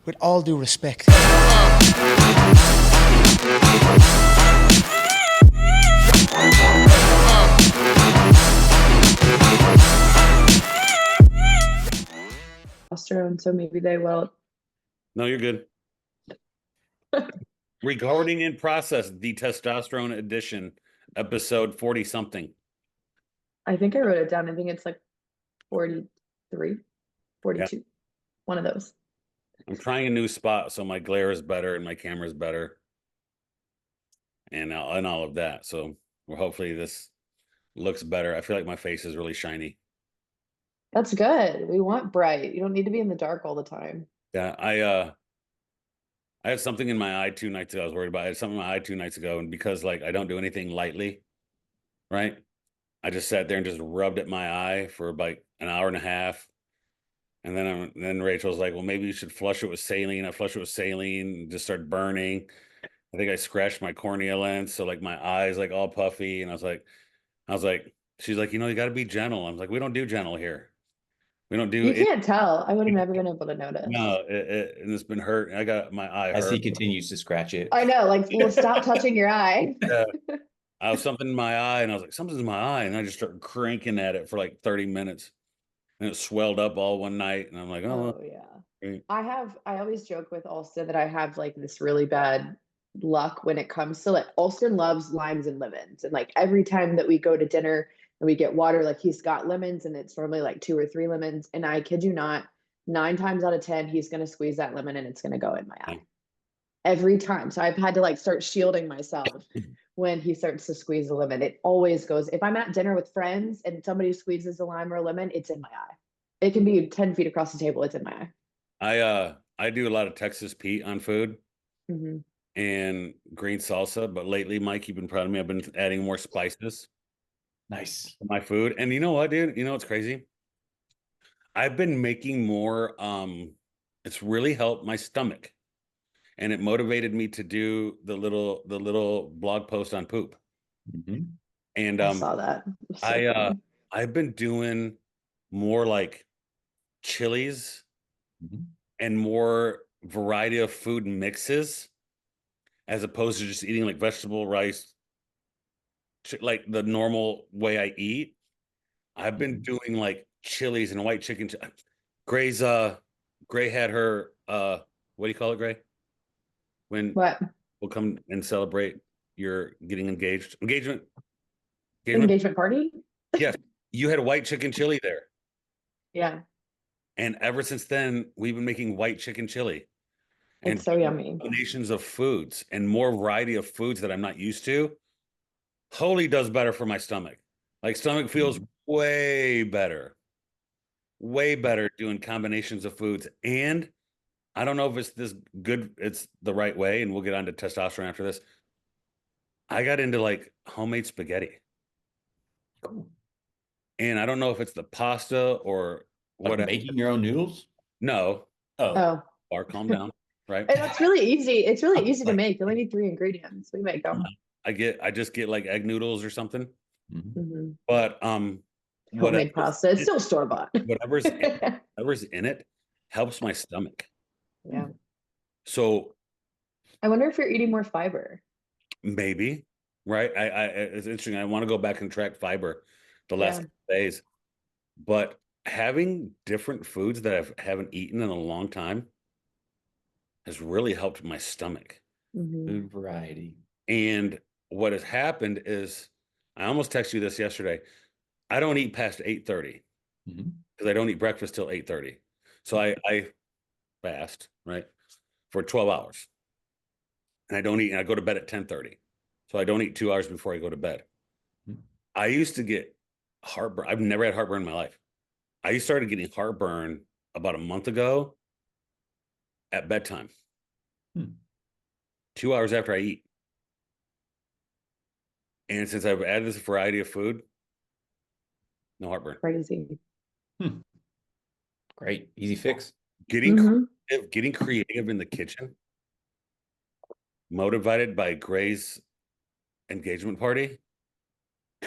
with all due respect. Testosterone, so maybe they will. No, you're good. Recording in process, the testosterone edition, episode 40 something. I think I wrote it down. I think it's like 43, 42. Yeah. One of those. I'm trying a new spot so my glare is better and my camera is better. And all of that. So hopefully this looks better. I feel like my face is really shiny. That's good. We want bright. You don't need to be in the dark all the time. Yeah, I had something in my eye 2 nights ago. I was worried about it. I had something in my eye 2 nights ago, and because like I don't do anything lightly, right? I just sat there and just rubbed at my eye for like an hour and a half. And then Rachel's like, well, maybe you should flush it with saline. I flushed it with saline and just started burning. I think I scratched my cornea lens, so like my eyes like all puffy. And I was like, she's like, you got to be gentle. I was like, we don't do gentle here. We don't do You it. can't tell. I would have never been able to notice. No, and it's been hurt. I got my eye as hurt. he continues to scratch it. I know, like, well, stop touching your eye. Yeah. I have something in my eye, and I was like, something's in my eye, and I just started cranking at it for like 30 minutes, and it swelled up all one night, and I'm like, oh yeah. Great. I always joke with Alston that I have like this really bad luck when it comes to like Alston loves limes and lemons, and like every time that we go to dinner and we get water, like he's got lemons, and it's normally like 2 or 3 lemons, and I kid you not, 9 times out of 10 he's gonna squeeze that lemon and it's gonna go in my eye every time. So I've had to like start shielding myself when he starts to squeeze a lemon. It always goes. If I'm at dinner with friends and somebody squeezes a lime or a lemon, it's in my eye. It can be 10 feet across the table. It's in my eye. I do a lot of Texas Pete on food mm-hmm. and green salsa, but lately, Mike, you've been proud of me. I've been adding more spices. Nice. To my food. And you know what, dude? You know what's crazy? I've been making more. It's really helped my stomach, and it motivated me to do the little blog post on poop. Mm-hmm. And I saw that. So I've been doing more like chilies mm-hmm. and more variety of food mixes, as opposed to just eating like vegetable rice, like the normal way I eat. I've been doing like chilies and white chicken. Gray's Gray had her what do you call it, Gray? When what? we'll come and celebrate your getting engaged. Engagement Party? Yes. You had a white chicken chili there. Yeah. And ever since then, we've been making white chicken chili. And it's so yummy. Combinations of foods and more variety of foods that I'm not used to. Wholly does better for my stomach. Like stomach feels way better doing combinations of foods. And I don't know if it's this good, it's the right way. And we'll get on to testosterone after this. I got into like homemade spaghetti. Cool. And I don't know if it's the pasta or what. Like making your own noodles? No. Oh. Or calm down. Right. And it's really easy. It's really easy to make. You only need 3 ingredients. We make them. I just get like egg noodles or something. Mm-hmm. But homemade pasta. It's still store-bought. whatever's in it helps my stomach. Yeah. So I wonder if you're eating more fiber. Maybe. Right. It's interesting. I want to go back and track fiber the last couple days. But having different foods that I haven't eaten in a long time has really helped my stomach. Mm-hmm. Food variety. And what has happened is, I almost texted you this yesterday. I don't eat past 8:30 because I don't eat breakfast till 8:30. So I fast, right, for 12 hours. And I don't eat, and I go to bed at 10:30. So I don't eat 2 hours before I go to bed. I used to get heartburn. I've never had heartburn in my life. I started getting heartburn about a month ago at bedtime. 2 hours after I eat. And since I've added this variety of food, no heartburn. Crazy. Great. Easy fix. Getting creative in the kitchen, motivated by Gray's engagement party,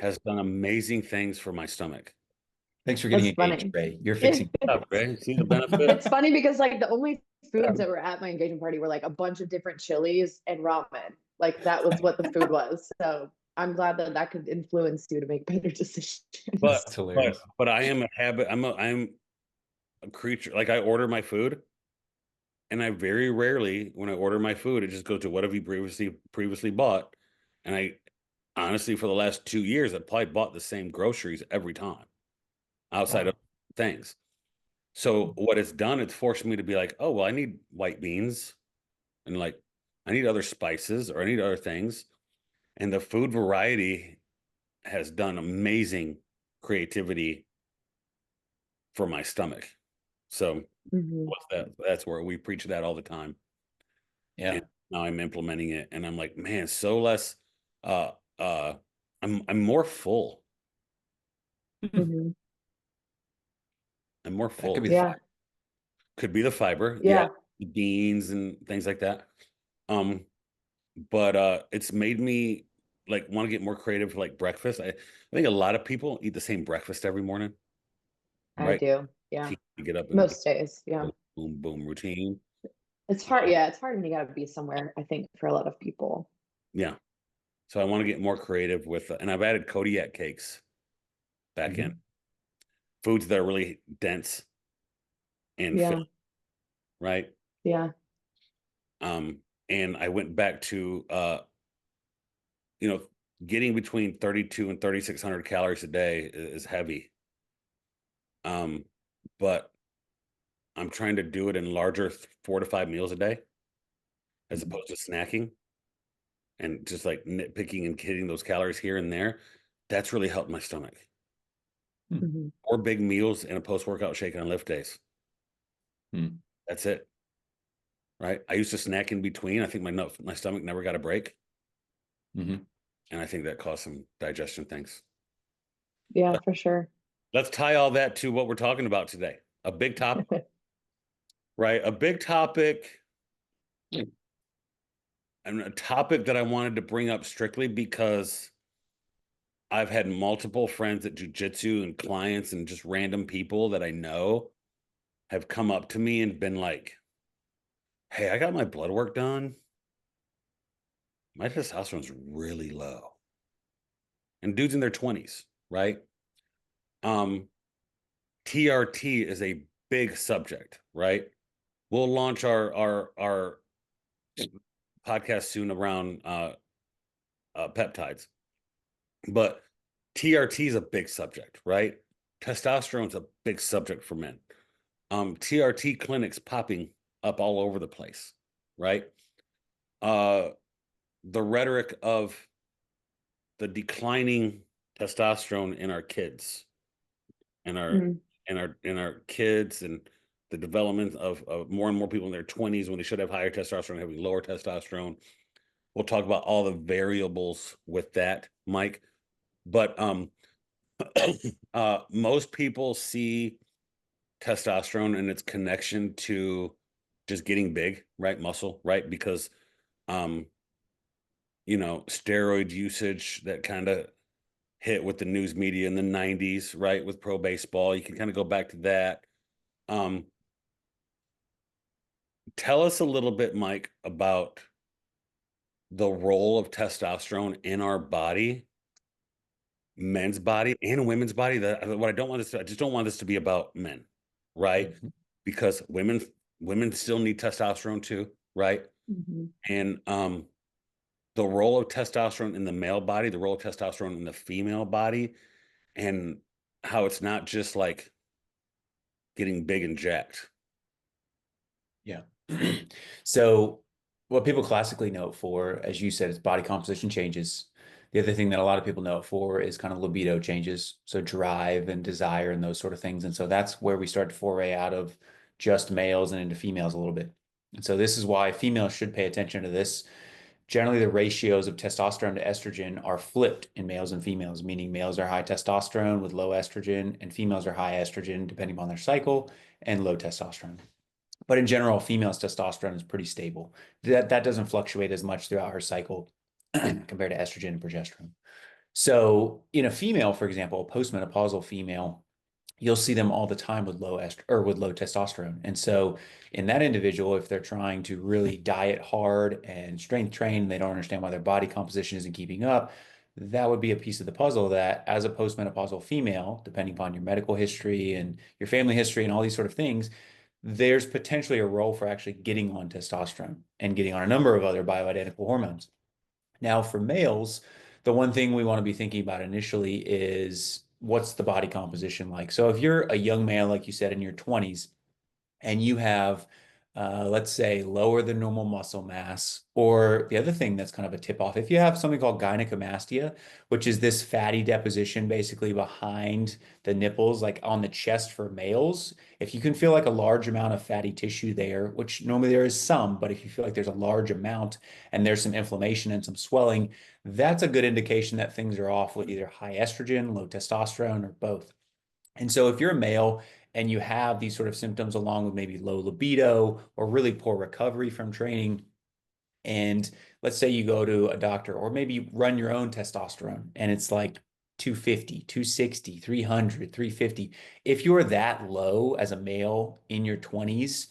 has done amazing things for my stomach. Thanks for getting That's engaged, funny. Ray. You're fixing. Right? See the benefit? It's funny because like the only foods that were at my engagement party were like a bunch of different chilies and ramen. Like that was what the food was. So I'm glad that that could influence you to make better decisions. But That's hilarious. I am a habit. I'm a creature. Like I order my food, and I very rarely, when I order my food, it just goes to what have you previously bought. And I honestly, for the last 2 years, I probably bought the same groceries every time, outside Wow. of things. So what it's done, it's forced me to be like, oh well, I need white beans, and like I need other spices, or I need other things. And the food variety has done amazing creativity for my stomach. So Mhm. what's that? That's where we preach that all the time. Yeah. And now I'm implementing it, and I'm like, man, so less. Uh, uh, I'm more full. Mhm. I'm more That could full. be the Yeah. fiber. Could be the fiber, yeah, Yeah. the beans and things like that. Um, but it's made me like want to get more creative for like breakfast. I think a lot of people eat the same breakfast every morning, I right? do. Yeah. You get up and Most days. Yeah. boom, boom routine. It's hard. Yeah. It's hard when you got to be somewhere, I think, for a lot of people. Yeah. So I want to get more creative with, and I've added Kodiak cakes back in, Mhm. foods that are really dense and Yeah. filling, right? Yeah. And I went back to you know, getting between 32 and 3,600 calories a day is heavy. But I'm trying to do it in larger 4 to 5 meals a day, as Mhm. opposed to snacking and just like nitpicking and hitting those calories here and there. That's really helped my stomach. Mhm. 4 big meals and a post-workout shake on lift days. Hmm. That's it. Right. I used to snack in between. I think my stomach never got a break. Mhm. And I think that caused some digestion things. Yeah, But for sure. let's tie all that to what we're talking about today. A big topic, right? A big topic, and a topic that I wanted to bring up strictly because I've had multiple friends at jujitsu and clients and just random people that I know have come up to me and been like, hey, I got my blood work done. My testosterone's really low. And dudes in their 20s, right? Um, TRT is a big subject, right? We'll launch our podcast soon around peptides, but TRT is a big subject, right? Testosterone's a big subject for men. TRT clinics popping up all over the place, right? Uh, the rhetoric of the declining testosterone in our kids and Mm. our kids, and the development of more and more people in their 20s when they should have higher testosterone having lower testosterone. We'll talk about all the variables with that, Mike. But most people see testosterone and its connection to just getting big, right? Muscle, right? Because um, steroid usage that kind of hit with the news media in the 90s, right? With pro baseball. You can kind of go back to that. Um, tell us a little bit, Mike, about the role of testosterone in our body, men's body and women's body. What I don't want this to, I just don't want this to be about men, right? Mhm. Because women still need testosterone too, right? Mhm. And the role of testosterone in the male body, the role of testosterone in the female body, and how it's not just like getting big and jacked. Yeah. So what people classically know it for, as you said, is body composition changes. The other thing that a lot of people know it for is kind of libido changes. So drive and desire and those sort of things. And so that's where we start to foray out of just males and into females a little bit. And so this is why females should pay attention to this. Generally, the ratios of testosterone to estrogen are flipped in males and females, meaning males are high testosterone with low estrogen, and females are high estrogen depending on their cycle and low testosterone. But in general, female's testosterone is pretty stable. That doesn't fluctuate as much throughout her cycle compared to estrogen and progesterone. So in a female, for example, a postmenopausal female, you'll see them all the time with with low testosterone. And so in that individual, if they're trying to really diet hard and strength train, they don't understand why their body composition isn't keeping up. That would be a piece of the puzzle that, as a postmenopausal female, depending upon your medical history and your family history and all these sort of things, there's potentially a role for actually getting on testosterone and getting on a number of other bioidentical hormones. Now, for males, the one thing we want to be thinking about initially is what's the body composition like? So if you're a young male, like you said, in your 20s, and you have, let's say, lower than normal muscle mass, or the other thing that's kind of a tip off, if you have something called gynecomastia, which is this fatty deposition basically behind the nipples, like on the chest for males, if you can feel like a large amount of fatty tissue there, which normally there is some, but if you feel like there's a large amount and there's some inflammation and some swelling, that's a good indication that things are off with either high estrogen, low testosterone, or both. And so if you're a male and you have these sort of symptoms along with maybe low libido or really poor recovery from training, and let's say you go to a doctor or maybe you run your own testosterone and it's like 250, 260, 300, 350. If you're that low as a male in your 20s,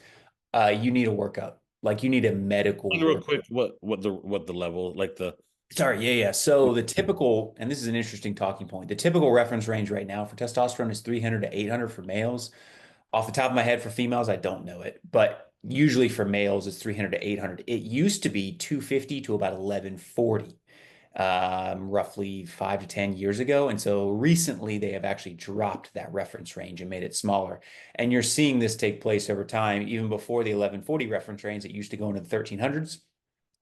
you need a workup. Like you need a medical Real work. quick, what the level, like the Sorry, yeah. So the typical, and this is an interesting talking point, the typical reference range right now for testosterone is 300 to 800 for males. Off the top of my head, for females, I don't know it, but usually for males, it's 300 to 800. It used to be 250 to about 1140, roughly 5 to 10 years ago. And so recently, they have actually dropped that reference range and made it smaller. And you're seeing this take place over time. Even before the 1140 reference range, it used to go into the 1300s.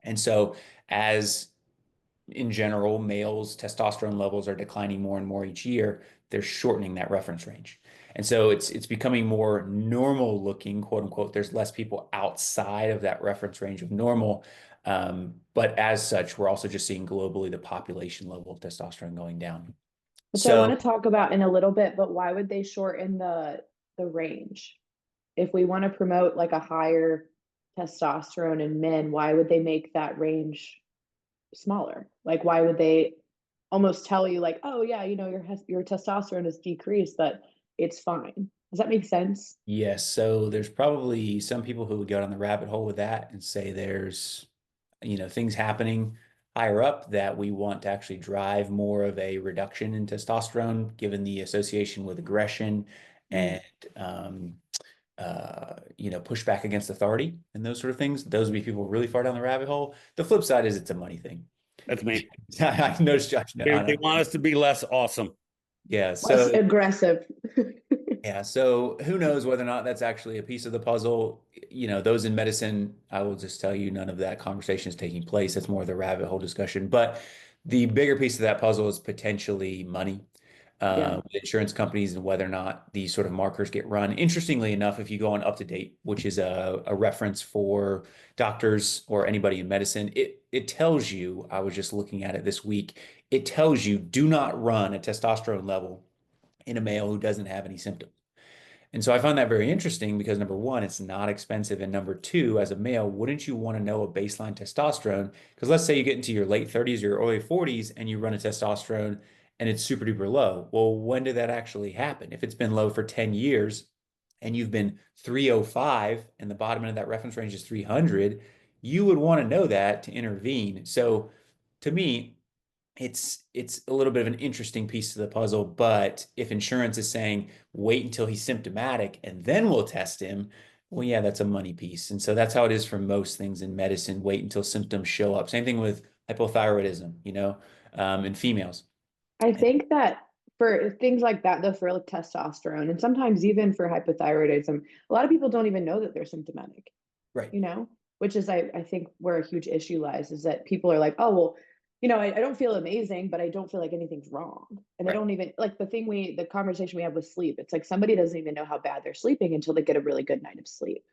And so as in general, males' testosterone levels are declining more and more each year, they're shortening that reference range. And so it's becoming more normal looking, quote unquote. There's less people outside of that reference range of normal. But as such, we're also just seeing globally the population level of testosterone going down. Which I want So to talk about in a little bit, but why would they shorten the range? If we want to promote like a higher testosterone in men, why would they make that range smaller? Like why would they almost tell you like, oh yeah, your testosterone is decreased, but it's fine. Does that make sense? yes, so there's probably some people who would go down the rabbit hole with that and say there's, things happening higher up that we want to actually drive more of a reduction in testosterone, given the association with aggression Mm. and push back against authority and those sort of things. Those would be people really far down the rabbit hole. The flip side is it's a money thing. that's me. I noticed Josh. No, I They know. want us to be less awesome. Yeah. Less So aggressive. yeah, so who knows whether or not that's actually a piece of the puzzle. Those in medicine, I will just tell you, none of that conversation is taking place. It's more of the rabbit hole discussion. But the bigger piece of that puzzle is potentially money Yeah. with insurance companies and whether or not these sort of markers get run. Interestingly enough, if you go on UpToDate, which is a reference for doctors or anybody in medicine, it tells you, I was just looking at it this week, it tells you do not run a testosterone level in a male who doesn't have any symptoms. And so I find that very interesting because number one, it's not expensive. And number two, as a male, wouldn't you want to know a baseline testosterone? Because let's say you get into your late 30s or your early 40s and you run a testosterone and it's super duper low. Well, when did that actually happen? If it's been low for 10 years and you've been 305 and the bottom end of that reference range is 300, you would want to know that to intervene. So to me, it's a little bit of an interesting piece to the puzzle, but if insurance is saying wait until he's symptomatic and then we'll test him, well, yeah, that's a money piece. And so that's how it is for most things in medicine. Wait until symptoms show up. Same thing with hypothyroidism, in females. I think that for things like that, though, for like testosterone and sometimes even for hypothyroidism, a lot of people don't even know that they're symptomatic, Right. which is, I think, where a huge issue lies is that people are like, oh, well, I don't feel amazing, but I don't feel like anything's wrong. And they Right. don't even like the conversation we have with sleep. It's like somebody doesn't even know how bad they're sleeping until they get a really good night of sleep.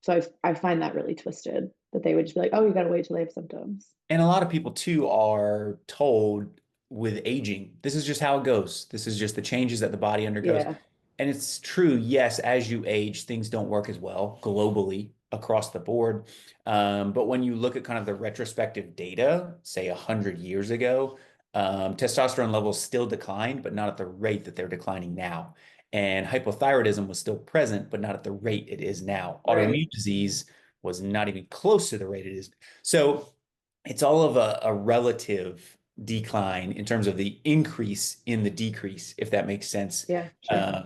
So I find that really twisted that they would just be like, oh, you got to wait till they have symptoms. And a lot of people too are told with aging, this is just how it goes. This is just the changes that the body undergoes. Yeah. And it's true, yes, as you age, things don't work as well globally across the board. But when you look at kind of the retrospective data, say 100 years ago, testosterone levels still declined, but not at the rate that they're declining now. and hypothyroidism was still present, but not at the rate it is now. Right. Autoimmune disease was not even close to the rate it is. So it's all of a relative decline in terms of the increase in the decrease, if that makes sense. Yeah, sure.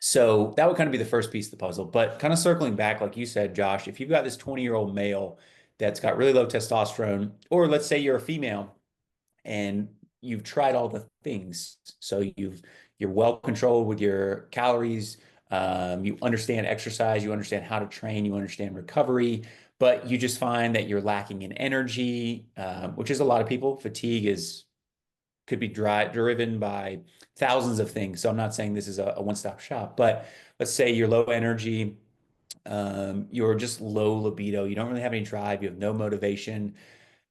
So that would kind of be the first piece of the puzzle. But kind of circling back, like you said, Josh, if you've got this 20-year-old male that's got really low testosterone, or let's say you're a female and you've tried all the things. So you're well controlled with your calories. You understand exercise, you understand how to train, you understand recovery, but you just find that you're lacking in energy, which is a lot of people. Fatigue could be driven by thousands of things. So I'm not saying this is a one-stop shop, but let's say you're low energy, you're just low libido, you don't really have any drive, you have no motivation.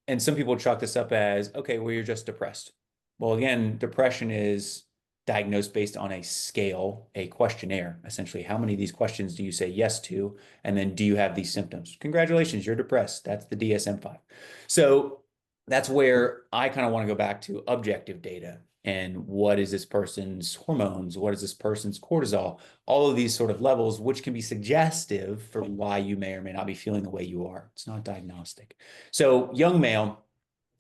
And some people chalk this up as, okay, well, you're just depressed. Well, again, depression is diagnosed based on a scale, a questionnaire, essentially. How many of these questions do you say yes to? And then do you have these symptoms? Congratulations, you're depressed. That's the DSM-5. So that's where I kind of want to go back to objective data and what is this person's hormones? What is this person's cortisol? All of these sort of levels, which can be suggestive for why you may or may not be feeling the way you are. It's not diagnostic. So young male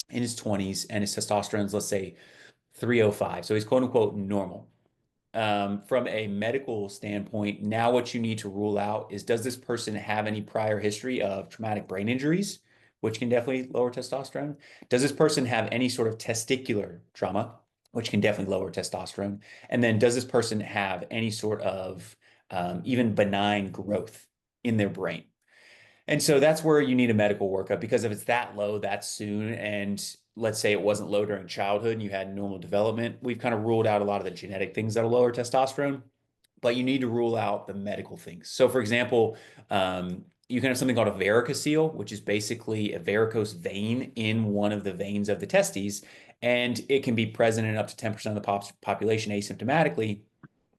in his 20s and his testosterone is, let's say, 305. So he's quote unquote normal. From a medical standpoint, now what you need to rule out is, does this person have any prior history of traumatic brain injuries, which can definitely lower testosterone? Does this person have any sort of testicular trauma, which can definitely lower testosterone? And then does this person have any sort of even benign growth in their brain? And so that's where you need a medical workup, because if it's that low that soon, and let's say it wasn't low during childhood and you had normal development, we've kind of ruled out a lot of the genetic things that'll lower testosterone, but you need to rule out the medical things. So for example, you can have something called a varicocele, which is basically a varicose vein in one of the veins of the testes, and it can be present in up to 10% of the population asymptomatically,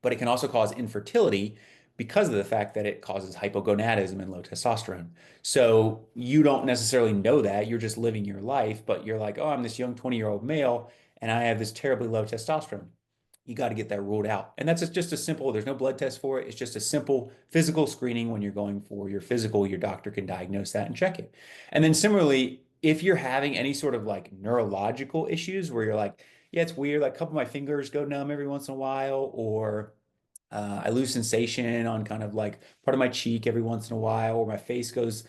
but it can also cause infertility because of the fact that it causes hypogonadism and low testosterone. So you don't necessarily know that. You're just living your life, but you're like, oh, I'm this young 20-year-old male and I have this terribly low testosterone. You got to get that ruled out. And that's just a simple, there's no blood test for it. It's just a simple physical screening. When you're going for your physical, your doctor can diagnose that and check it. And then similarly, if you're having any sort of like neurological issues where you're like, yeah, it's weird, like a couple of my fingers go numb every once in a while, or I lose sensation on kind of like part of my cheek every once in a while, or my face gets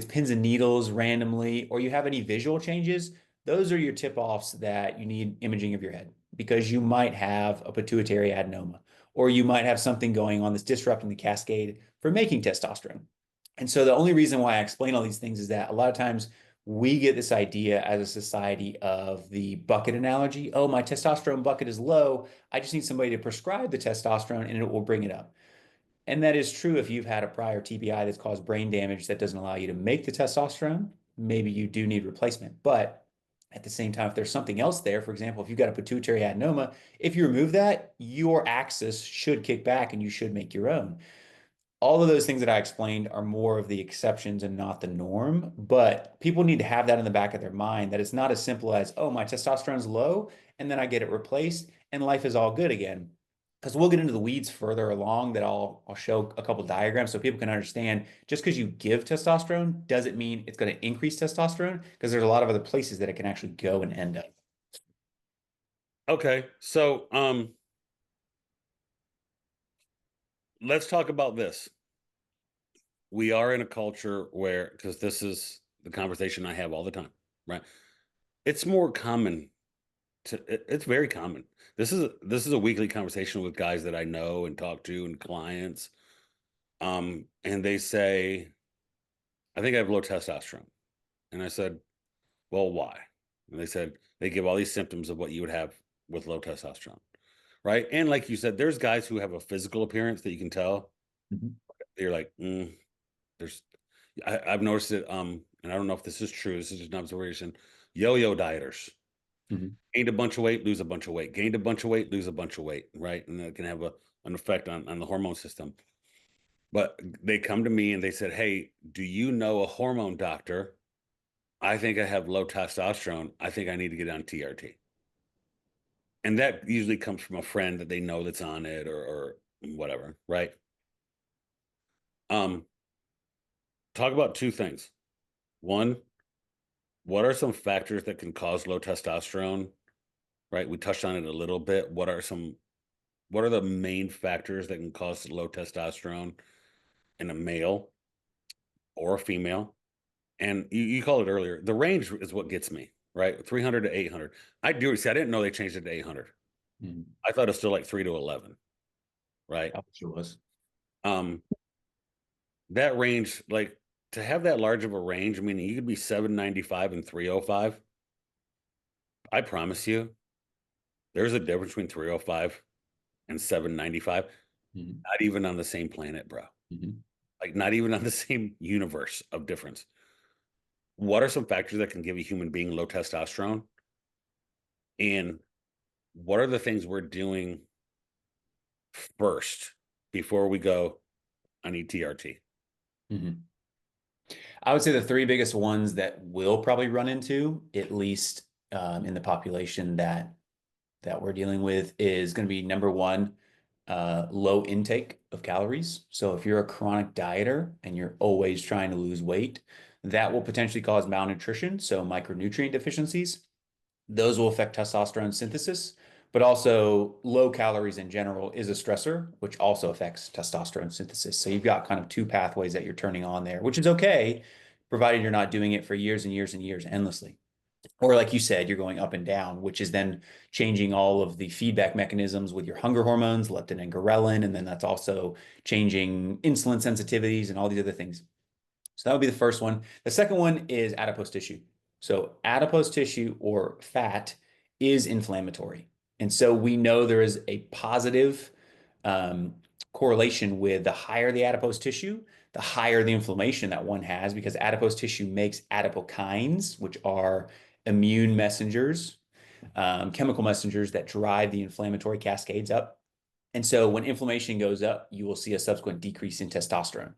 pins and needles randomly, or you have any visual changes. Those are your tip-offs that you need imaging of your head, because you might have a pituitary adenoma, or you might have something going on that's disrupting the cascade for making testosterone. And so the only reason why I explain all these things is that a lot of times we get this idea as a society of the bucket analogy. Oh, my testosterone bucket is low. I just need somebody to prescribe the testosterone and it will bring it up. And that is true if you've had a prior TBI that's caused brain damage that doesn't allow you to make the testosterone. Maybe you do need replacement. But at the same time, if there's something else there, for example, if you've got a pituitary adenoma, if you remove that, your axis should kick back and you should make your own. All of those things that I explained are more of the exceptions and not the norm, but people need to have that in the back of their mind, that it's not as simple as, oh, my testosterone's low and then I get it replaced and life is all good again. Because we'll get into the weeds further along, that I'll show a couple diagrams so people can understand, just because you give testosterone doesn't mean it's going to increase testosterone, because there's a lot of other places that it can actually go and end up. Okay, so let's talk about this. We are in a culture where, because this is the conversation I have all the time, right? It's more common it's very common. This is a weekly conversation with guys that I know and talk to and clients. And they say, I think I have low testosterone. And I said, well, why? And they said, they give all these symptoms of what you would have with low testosterone. Right. And like you said, there's guys who have a physical appearance that you can tell. Mhm. You're like, I've noticed it. And I don't know if this is true. This is just an observation. Yo-yo dieters. Mhm. Gained a bunch of weight, lose a bunch of weight. Gained a bunch of weight, lose a bunch of weight. Right. And that can have an effect on the hormone system. But they come to me and they said, hey, do you know a hormone doctor? I think I have low testosterone. I think I need to get on TRT. And that usually comes from a friend that they know that's on it or whatever, right? Talk about two things. One, what are some factors that can cause low testosterone? Right? We touched on it a little bit. What are the main factors that can cause low testosterone in a male or a female? And you called it earlier. The range is what gets me, right? 300 to 800. I didn't know they changed it to 800. Mhm. I thought it was still like 3 to 11, right? I wish it was. Um, that range, like to have that large of a range, I mean, you could be 795 and 305. I promise you, there's a difference between 305 and 795. Mhm. Not even on the same planet, bro. Mhm. Like not even on the same universe of difference. What are some factors that can give a human being low testosterone? And what are the things we're doing first before we go, I need TRT? Mhm. I would say the three biggest ones that we'll probably run into, at least in the population that we're dealing with, is going to be number one, low intake of calories. So if you're a chronic dieter and you're always trying to lose weight, that will potentially cause malnutrition, so micronutrient deficiencies. Those will affect testosterone synthesis, but also low calories in general is a stressor, which also affects testosterone synthesis. So you've got kind of two pathways that you're turning on there, which is okay, provided you're not doing it for years and years and years endlessly. Or like you said, you're going up and down, which is then changing all of the feedback mechanisms with your hunger hormones, leptin and ghrelin, and then that's also changing insulin sensitivities and all these other things. So that would be the first one. The second one is adipose tissue. So adipose tissue or fat is inflammatory. And so we know there is a positive um, correlation with the higher the adipose tissue, the higher the inflammation that one has, because adipose tissue makes adipokines, which are immune messengers, chemical messengers that drive the inflammatory cascades up. And so when inflammation goes up, you will see a subsequent decrease in testosterone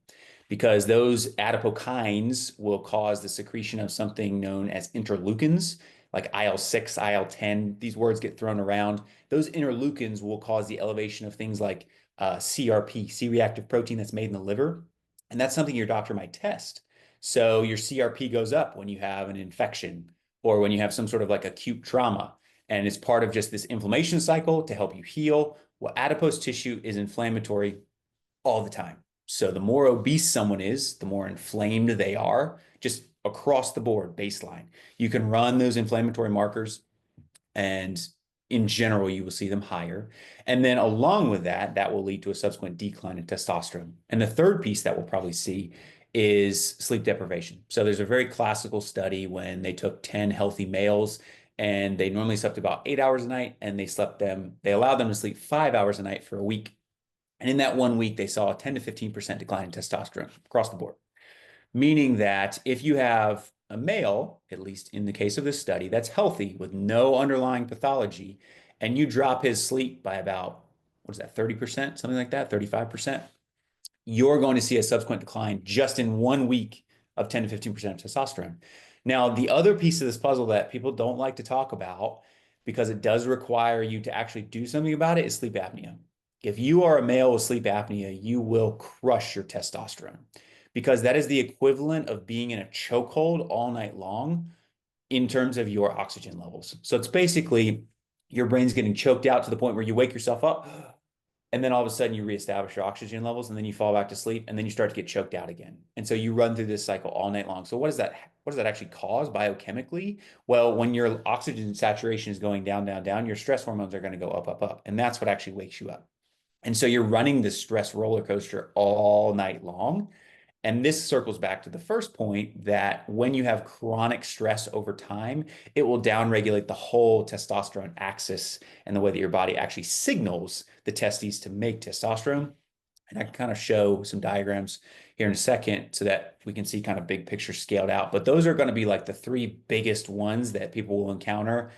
because those adipokines will cause the secretion of something known as interleukins, like IL-6, IL-10. These words get thrown around. Those interleukins will cause the elevation of things like CRP, C-reactive protein that's made in the liver. And that's something your doctor might test. So your CRP goes up when you have an infection or when you have some sort of like acute trauma. And it's part of just this inflammation cycle to help you heal. Well, adipose tissue is inflammatory all the time. So the more obese someone is, the more inflamed they are, just across the board, baseline. You can run those inflammatory markers, and in general, you will see them higher. And then along with that, that will lead to a subsequent decline in testosterone. And the third piece that we'll probably see is sleep deprivation. So there's a very classical study when they took 10 healthy males and they normally slept about 8 hours a night and they allowed them to sleep 5 hours a night for a week. And in that 1 week, they saw a 10 to 15% decline in testosterone across the board. Meaning that if you have a male, at least in the case of this study, that's healthy with no underlying pathology, and you drop his sleep by about, what is that, 30%, something like that, 35%, you're going to see a subsequent decline just in 1 week of 10 to 15% of testosterone. Now, the other piece of this puzzle that people don't like to talk about, because it does require you to actually do something about it, is sleep apnea. If you are a male with sleep apnea, you will crush your testosterone because that is the equivalent of being in a chokehold all night long in terms of your oxygen levels. So it's basically your brain's getting choked out to the point where you wake yourself up and then all of a sudden you reestablish your oxygen levels and then you fall back to sleep and then you start to get choked out again. And so you run through this cycle all night long. So what does that actually cause biochemically? Well, when your oxygen saturation is going down, down, down, your stress hormones are going to go up, up, up. And that's what actually wakes you up. And so you're running this stress roller coaster all night long. And this circles back to the first point that when you have chronic stress over time, it will downregulate the whole testosterone axis and the way that your body actually signals the testes to make testosterone. And I can kind of show some diagrams here in a second so that we can see kind of big picture scaled out. But those are going to be like the three biggest ones that people will encounter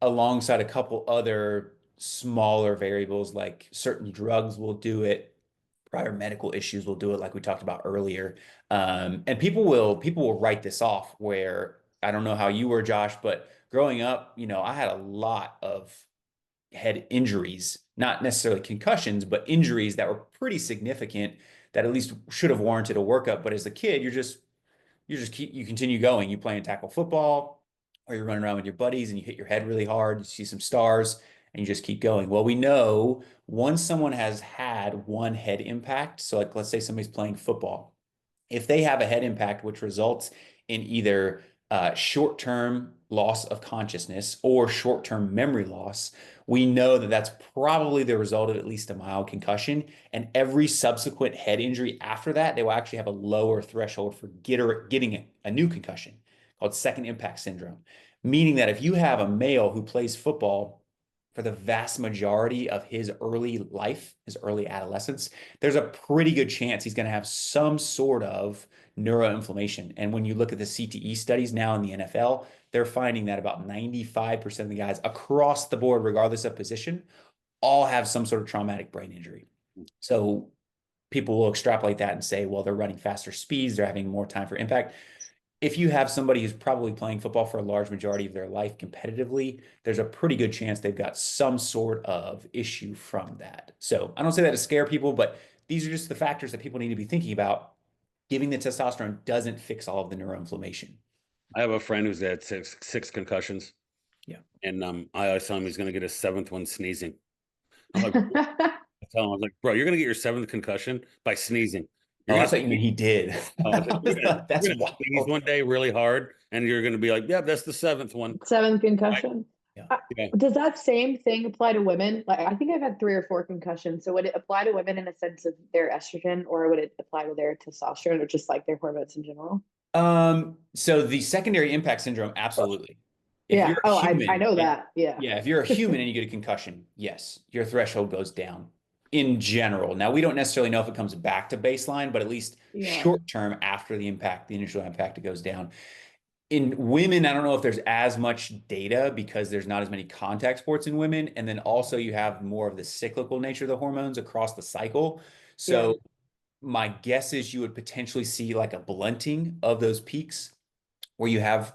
alongside a couple other smaller variables like certain drugs will do it, prior medical issues will do it, like we talked about earlier. And people will write this off. Where I don't know how you were, Josh, but growing up, I had a lot of head injuries, not necessarily concussions, but injuries that were pretty significant that at least should have warranted a workup. But as a kid, you continue going. You play and tackle football, or you're running around with your buddies and you hit your head really hard, you see some stars, and you just keep going. Well, we know once someone has had one head impact, so like let's say somebody's playing football, if they have a head impact which results in either short-term loss of consciousness or short-term memory loss, we know that that's probably the result of at least a mild concussion. And every subsequent head injury after that, they will actually have a lower threshold for getting a new concussion called second impact syndrome. Meaning that if you have a male who plays football for the vast majority of his early life, his early adolescence, there's a pretty good chance he's going to have some sort of neuroinflammation. And when you look at the CTE studies now in the NFL, they're finding that about 95% of the guys across the board, regardless of position, all have some sort of traumatic brain injury. So people will extrapolate that and say, well, they're running faster speeds, they're having more time for impact. If you have somebody who's probably playing football for a large majority of their life competitively, there's a pretty good chance they've got some sort of issue from that. So I don't say that to scare people, but these are just the factors that people need to be thinking about. Giving the testosterone doesn't fix all of the neuroinflammation. I have a friend who's had six concussions. Yeah. And I always tell him he's going to get his seventh one sneezing. I'm like, I tell him, I was like, bro, you're going to get your seventh concussion by sneezing. Oh, I thought you mean he did. That's sneeze one day really hard, and you're going to be like, yeah, that's the seventh one. Seventh concussion. Right? Yeah. Does that same thing apply to women? Like, I think I've had 3 or 4 concussions. So would it apply to women in a sense of their estrogen, or would it apply to their testosterone, or just like their hormones in general? So the secondary impact syndrome, absolutely. If Yeah. you're Oh, human, I know that. Yeah. Yeah, if you're a human and you get a concussion, yes, your threshold goes down in general. Now, we don't necessarily know if it comes back to baseline, but at least Yeah. short term after the impact, the initial impact, it goes down. In women, I don't know if there's as much data because there's not as many contact sports in women. And then also you have more of the cyclical nature of the hormones across the cycle. So my guess is you would potentially see like a blunting of those peaks where you have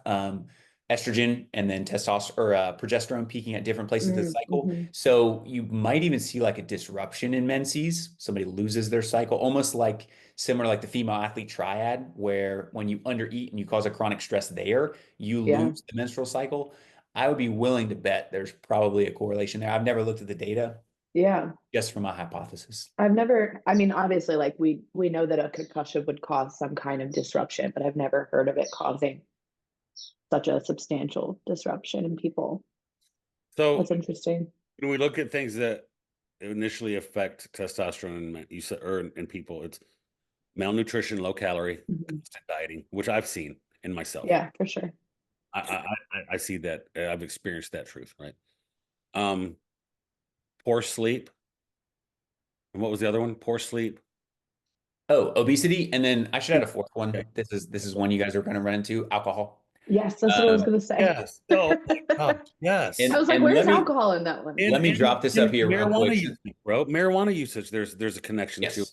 estrogen and then testosterone or progesterone peaking at different places of the cycle. Mm-hmm. So you might even see like a disruption in menses. Somebody loses their cycle, almost like similar like the female athlete triad, where when you undereat and you cause a chronic stress there, you lose the menstrual cycle. I would be willing to bet there's probably a correlation there. I've never looked at the data. Yeah. Just from my hypothesis. I mean, obviously, like we know that a concussion would cause some kind of disruption, but I've never heard of it causing such a substantial disruption in people. So that's interesting. When we look at things that initially affect testosterone, you said, or in people, it's malnutrition, low calorie, constant dieting, which I've seen in myself. Yeah, for sure. I see that. I've experienced that truth, right? Poor sleep. And what was the other one? Poor sleep. Oh, obesity. And then I should add a fourth one. Okay. This is one you guys are going to run into: alcohol. Yes, that's what I was going to say. Yes. Oh, yes. I was like, where's alcohol in that one? Let me drop this up here real quick. Marijuana usage, there's a connection to.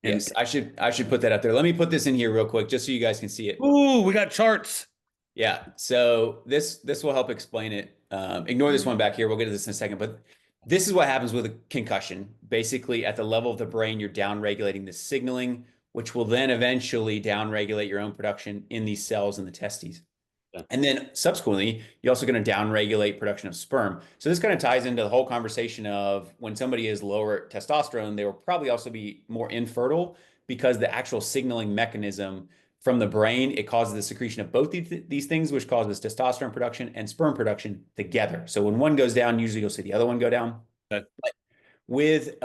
Yes, I should put that up there. Let me put this in here real quick, just so you guys can see it. Ooh, we got charts. Yeah, so this will help explain it. Ignore this one back here. We'll get to this in a second, but this is what happens with a concussion. Basically, at the level of the brain, you're down-regulating the signaling, which will then eventually down-regulate your own production in these cells in the testes. Yeah. And then subsequently, you're also going to down-regulate production of sperm. So this kind of ties into the whole conversation of when somebody is lower testosterone, they will probably also be more infertile because the actual signaling mechanism from the brain, it causes the secretion of both these things, which causes testosterone production and sperm production together. So when one goes down, usually you'll see the other one go down. Okay. But with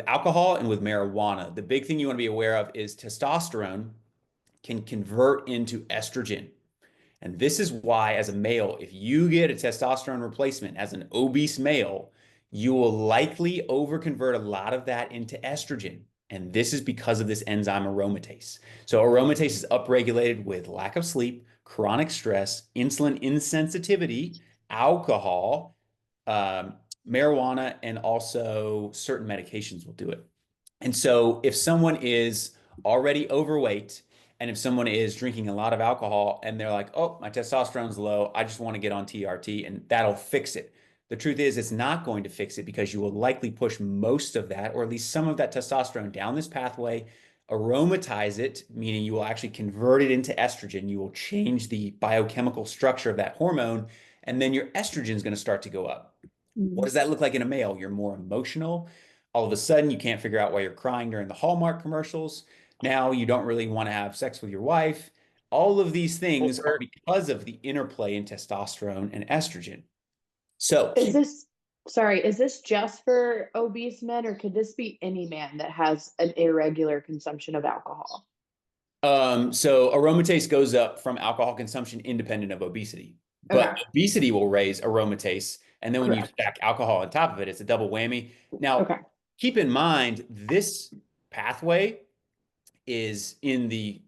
alcohol and with marijuana, the big thing you want to be aware of is testosterone can convert into estrogen. And this is why, as a male, if you get a testosterone replacement as an obese male, you will likely overconvert a lot of that into estrogen. And this is because of this enzyme aromatase. So aromatase is upregulated with lack of sleep, chronic stress, insulin insensitivity, alcohol, marijuana, and also certain medications will do it. And so if someone is already overweight, and if someone is drinking a lot of alcohol and they're like, oh, my testosterone's low, I just want to get on TRT, and that'll fix it. The truth is, it's not going to fix it because you will likely push most of that, or at least some of that testosterone down this pathway, aromatize it, meaning you will actually convert it into estrogen. You will change the biochemical structure of that hormone, and then your estrogen is going to start to go up. What Mm. does that look like in a male? You're more emotional. All of a sudden, you can't figure out why you're crying during the Hallmark commercials. Now you don't really want to have sex with your wife. All of these things are because of the interplay in testosterone and estrogen. So Is this, sorry, is this just for obese men, or could this be any man that has an irregular consumption of alcohol? so aromatase goes up from alcohol consumption independent of obesity, but Okay, obesity will raise aromatase. And then when you correct. stack alcohol on top of it, it's a double whammy. Now, Okay. keep in mind, this pathway is in the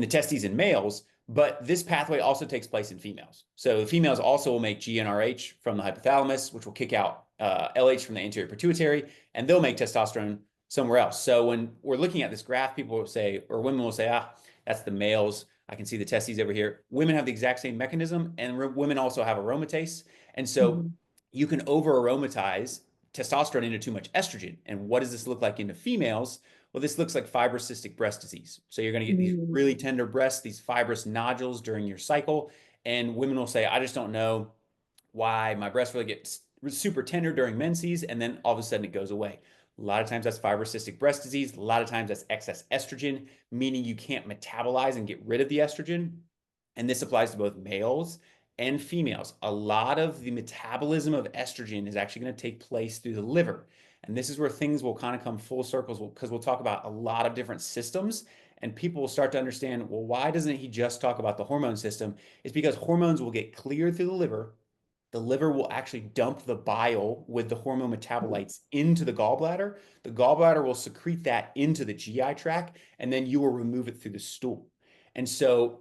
testes in males, but this pathway also takes place in females. So females also will make GnRH from the hypothalamus, which will kick out LH from the anterior pituitary, and they'll make testosterone somewhere else. So when we're looking at this graph, people will say, or women will say, ah, that's the males. I can see the testes over here. Women have the exact same mechanism, and women also have aromatase. And so Mhm. you can over aromatize testosterone into too much estrogen. And what does this look like into females? Well, this looks like fibrocystic breast disease. So you're going to get these Mm. really tender breasts, these fibrous nodules during your cycle. And women will say, I just don't know why my breasts really get super tender during menses. And then all of a sudden it goes away. A lot of times that's fibrocystic breast disease. A lot of times that's excess estrogen, meaning you can't metabolize and get rid of the estrogen. And this applies to both males and females. A lot of the metabolism of estrogen is actually going to take place through the liver. And this is where things will kind of come full circles because we'll talk about a lot of different systems and people will start to understand, well, why doesn't he just talk about the hormone system? It's because hormones will get cleared through the liver. The liver will actually dump the bile with the hormone metabolites into the gallbladder. The gallbladder will secrete that into the GI tract, and then you will remove it through the stool. And so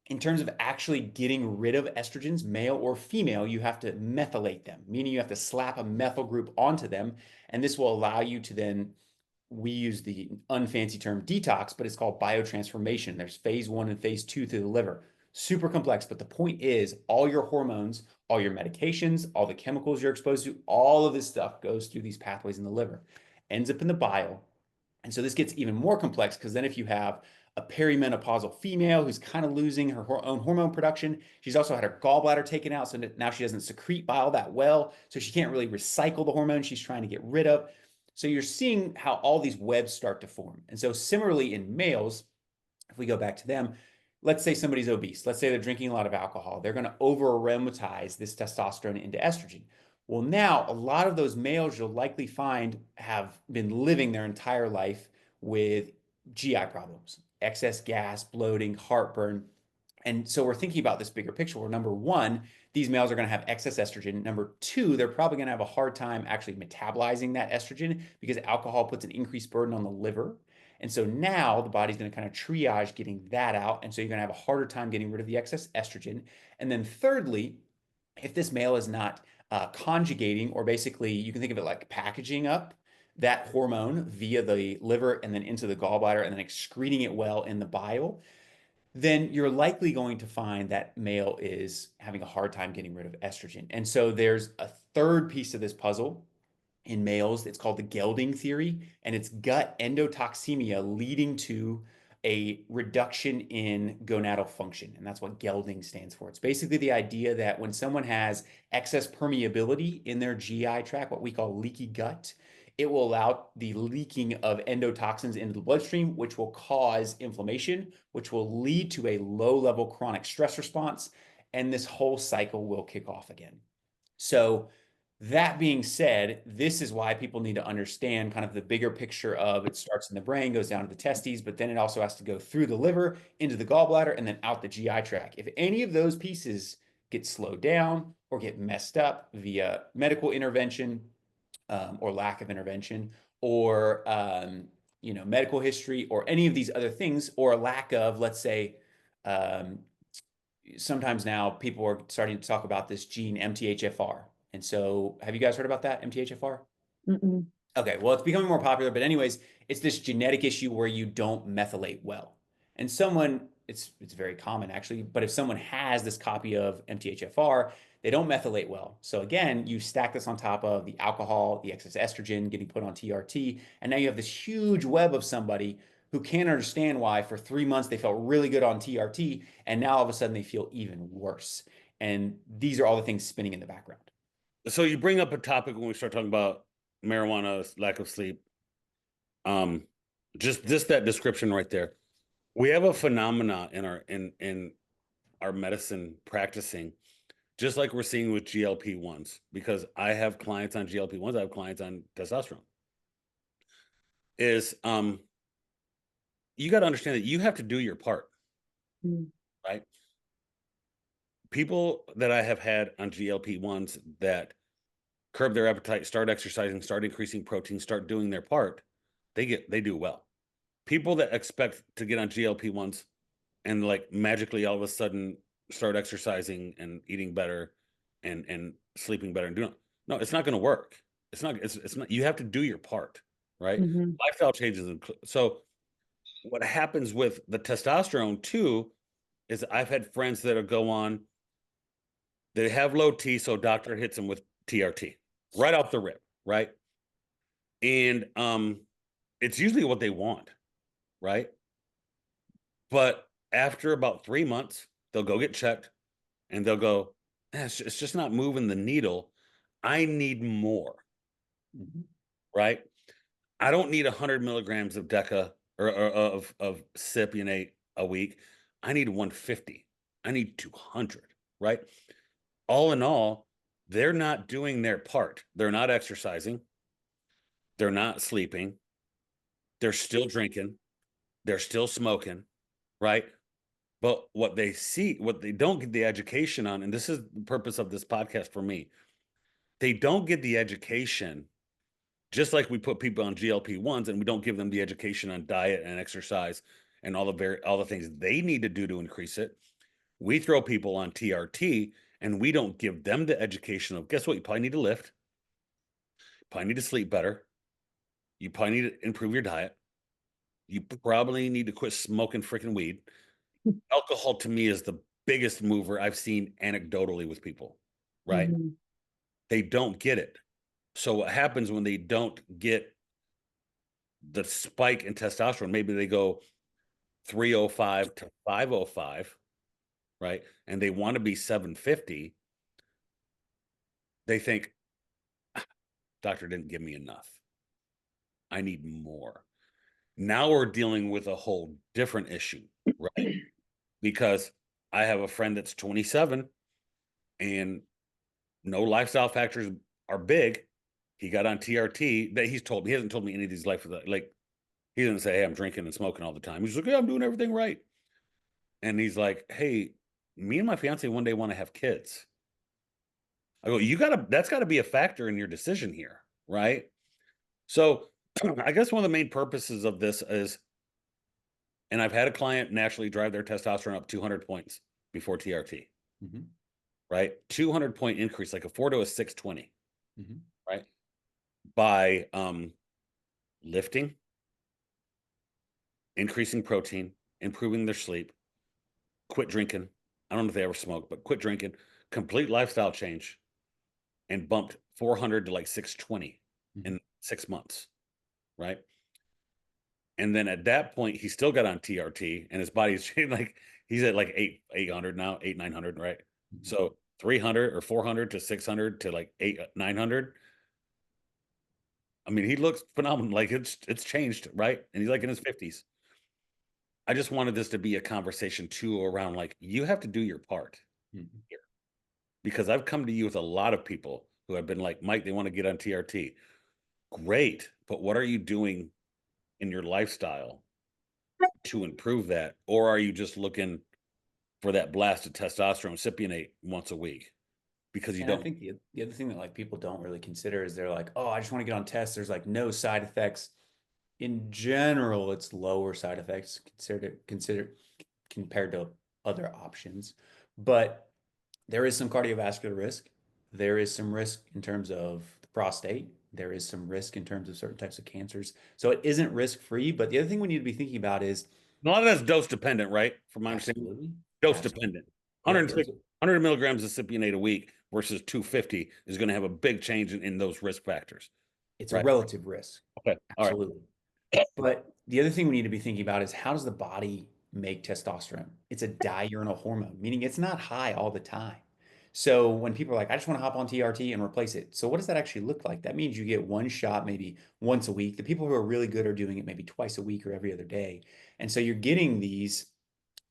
in terms of actually getting rid of estrogens, male or female, you have to methylate them, meaning you have to slap a methyl group onto them. And this will allow you to then, we use the unfancy term detox, but it's called biotransformation. There's phase 1 and phase 2 through the liver. Super complex. But the point is, all your hormones, all your medications, all the chemicals you're exposed to, all of this stuff goes through these pathways in the liver, ends up in the bile. And so this gets even more complex because then if you have a perimenopausal female who's kind of losing her own hormone production, she's also had her gallbladder taken out. So now she doesn't secrete bile that well. So she can't really recycle the hormone she's trying to get rid of. So you're seeing how all these webs start to form. And so similarly in males, if we go back to them, let's say somebody's obese. Let's say they're drinking a lot of alcohol. They're going to over aromatize this testosterone into estrogen. Well, now a lot of those males you'll likely find have been living their entire life with GI problems, excess gas, bloating, heartburn. And so we're thinking about this bigger picture where number one, these males are going to have excess estrogen. Number two, they're probably going to have a hard time actually metabolizing that estrogen because alcohol puts an increased burden on the liver. And so now the body's going to kind of triage getting that out. And so you're going to have a harder time getting rid of the excess estrogen. And then thirdly, if this male is not conjugating, or basically you can think of it like packaging up that hormone via the liver and then into the gallbladder and then excreting it well in the bile, then you're likely going to find that male is having a hard time getting rid of estrogen. And so there's a third piece of this puzzle in males. It's called the gelding theory, and it's gut endotoxemia leading to a reduction in gonadal function. And that's what gelding stands for. It's basically the idea that when someone has excess permeability in their GI tract, what we call leaky gut, it will allow the leaking of endotoxins into the bloodstream, which will cause inflammation, which will lead to a low level chronic stress response. And this whole cycle will kick off again. So that being said, this is why people need to understand kind of the bigger picture of it starts in the brain, goes down to the testes, but then it also has to go through the liver, into the gallbladder, and then out the GI tract. If any of those pieces get slowed down or get messed up via medical intervention or lack of intervention, or medical history, or any of these other things, or a lack of, let's say, um, sometimes now people are starting to talk about this gene MTHFR. And so have you guys heard about that, MTHFR? Mm-mm. Okay, well, it's becoming more popular, but anyways, it's this genetic issue where you don't methylate well. And someone it's very common actually. But if someone has this copy of MTHFR, they don't methylate well. So again, you stack this on top of the alcohol, the excess estrogen getting put on TRT, and now you have this huge web of somebody who can't understand why for 3 months they felt really good on TRT, and now all of a sudden they feel even worse. And these are all the things spinning in the background. So you bring up a topic when we start talking about marijuana, lack of sleep. Just that description right there. We have a phenomena in our medicine practicing, just like we're seeing with GLP-1s, because I have clients on GLP-1s, I have clients on testosterone. Is you got to understand that you have to do your part, right? People that I have had on GLP-1s that curb their appetite, start exercising, start increasing protein, start doing their part, they do well. People that expect to get on GLP-1s and like magically all of a sudden start exercising and eating better and sleeping better and doing, no, it's not going to work. It's not, you have to do your part, right? Lifestyle changes. So what happens with the testosterone too is I've had friends that go on, they have low T, so doctor hits them with TRT right off the rip, right? And it's usually what they want, right? But after about 3 months, they'll go get checked and they'll go, it's just not moving the needle. I need more, right? I don't need 100 milligrams of Deca or of Cypionate a week. I need 150. I need 200, right? All in all, they're not doing their part. They're not exercising. They're not sleeping. They're still drinking. They're still smoking, right? But what they don't get the education on, and this is the purpose of this podcast for me, they don't get the education, just like we put people on GLP-1s and we don't give them the education on diet and exercise and all the things they need to do to increase it. We throw people on TRT and we don't give them the education of, guess what? You probably need to lift. You probably need to sleep better. You probably need to improve your diet. You probably need to quit smoking freaking weed. Alcohol to me is the biggest mover I've seen anecdotally with people, right? They don't get it. So what happens when they don't get the spike in testosterone? Maybe they go 305 to 505, right? And they want to be 750. They think, doctor didn't give me enough. I need more. Now we're dealing with a whole different issue, right? Because I have a friend that's 27 and no lifestyle factors are big. He got on TRT that he hasn't told me any of these life, like he didn't say, hey, I'm drinking and smoking all the time. He's like, yeah, I'm doing everything right. And he's like, hey, me and my fiance one day want to have kids. I go, that's gotta be a factor in your decision here, right? So I guess one of the main purposes of this is, and I've had a client naturally drive their testosterone up 200 points before TRT, right? 200 point increase, like a 4 to a 620, right? By lifting, increasing protein, improving their sleep, quit drinking. I don't know if they ever smoked, but quit drinking, complete lifestyle change, and bumped 400 to like 620 in 6 months, right? And then at that point, he still got on TRT and his body's like, he's at like 800 now, 900, right? So 300 or 400 to 600 to like 900. I mean, he looks phenomenal. Like it's changed, right? And he's like in his 50s. I just wanted this to be a conversation too around like, you have to do your part here. Because I've come to you with a lot of people who have been like, Mike, they want to get on TRT. Great. But what are you doing in your lifestyle to improve that? Or are you just looking for that blast of testosterone cypionate once a week? Because you don't. I think the other thing that like people don't really consider is they're like, oh, I just want to get on tests. There's like no side effects. In general, it's lower side effects considered compared to other options. But there is some cardiovascular risk. There is some risk in terms of the prostate. There is some risk in terms of certain types of cancers. So it isn't risk free. But the other thing we need to be thinking about is A lot of that's dose dependent, right? From my understanding, Absolutely. dose Absolutely. dependent. Yeah, 100 milligrams of cypionate a week versus 250 is going to have a big change in those risk factors. it's a Right. relative risk. Okay. All right. Absolutely. But the other thing we need to be thinking about is how does the body make testosterone? It's a diurnal hormone, meaning it's not high all the time. So when people are like, I just want to hop on TRT and replace it. So what does that actually look like? That means you get one shot maybe once a week. The people who are really good are doing it maybe twice a week or every other day. And so you're getting these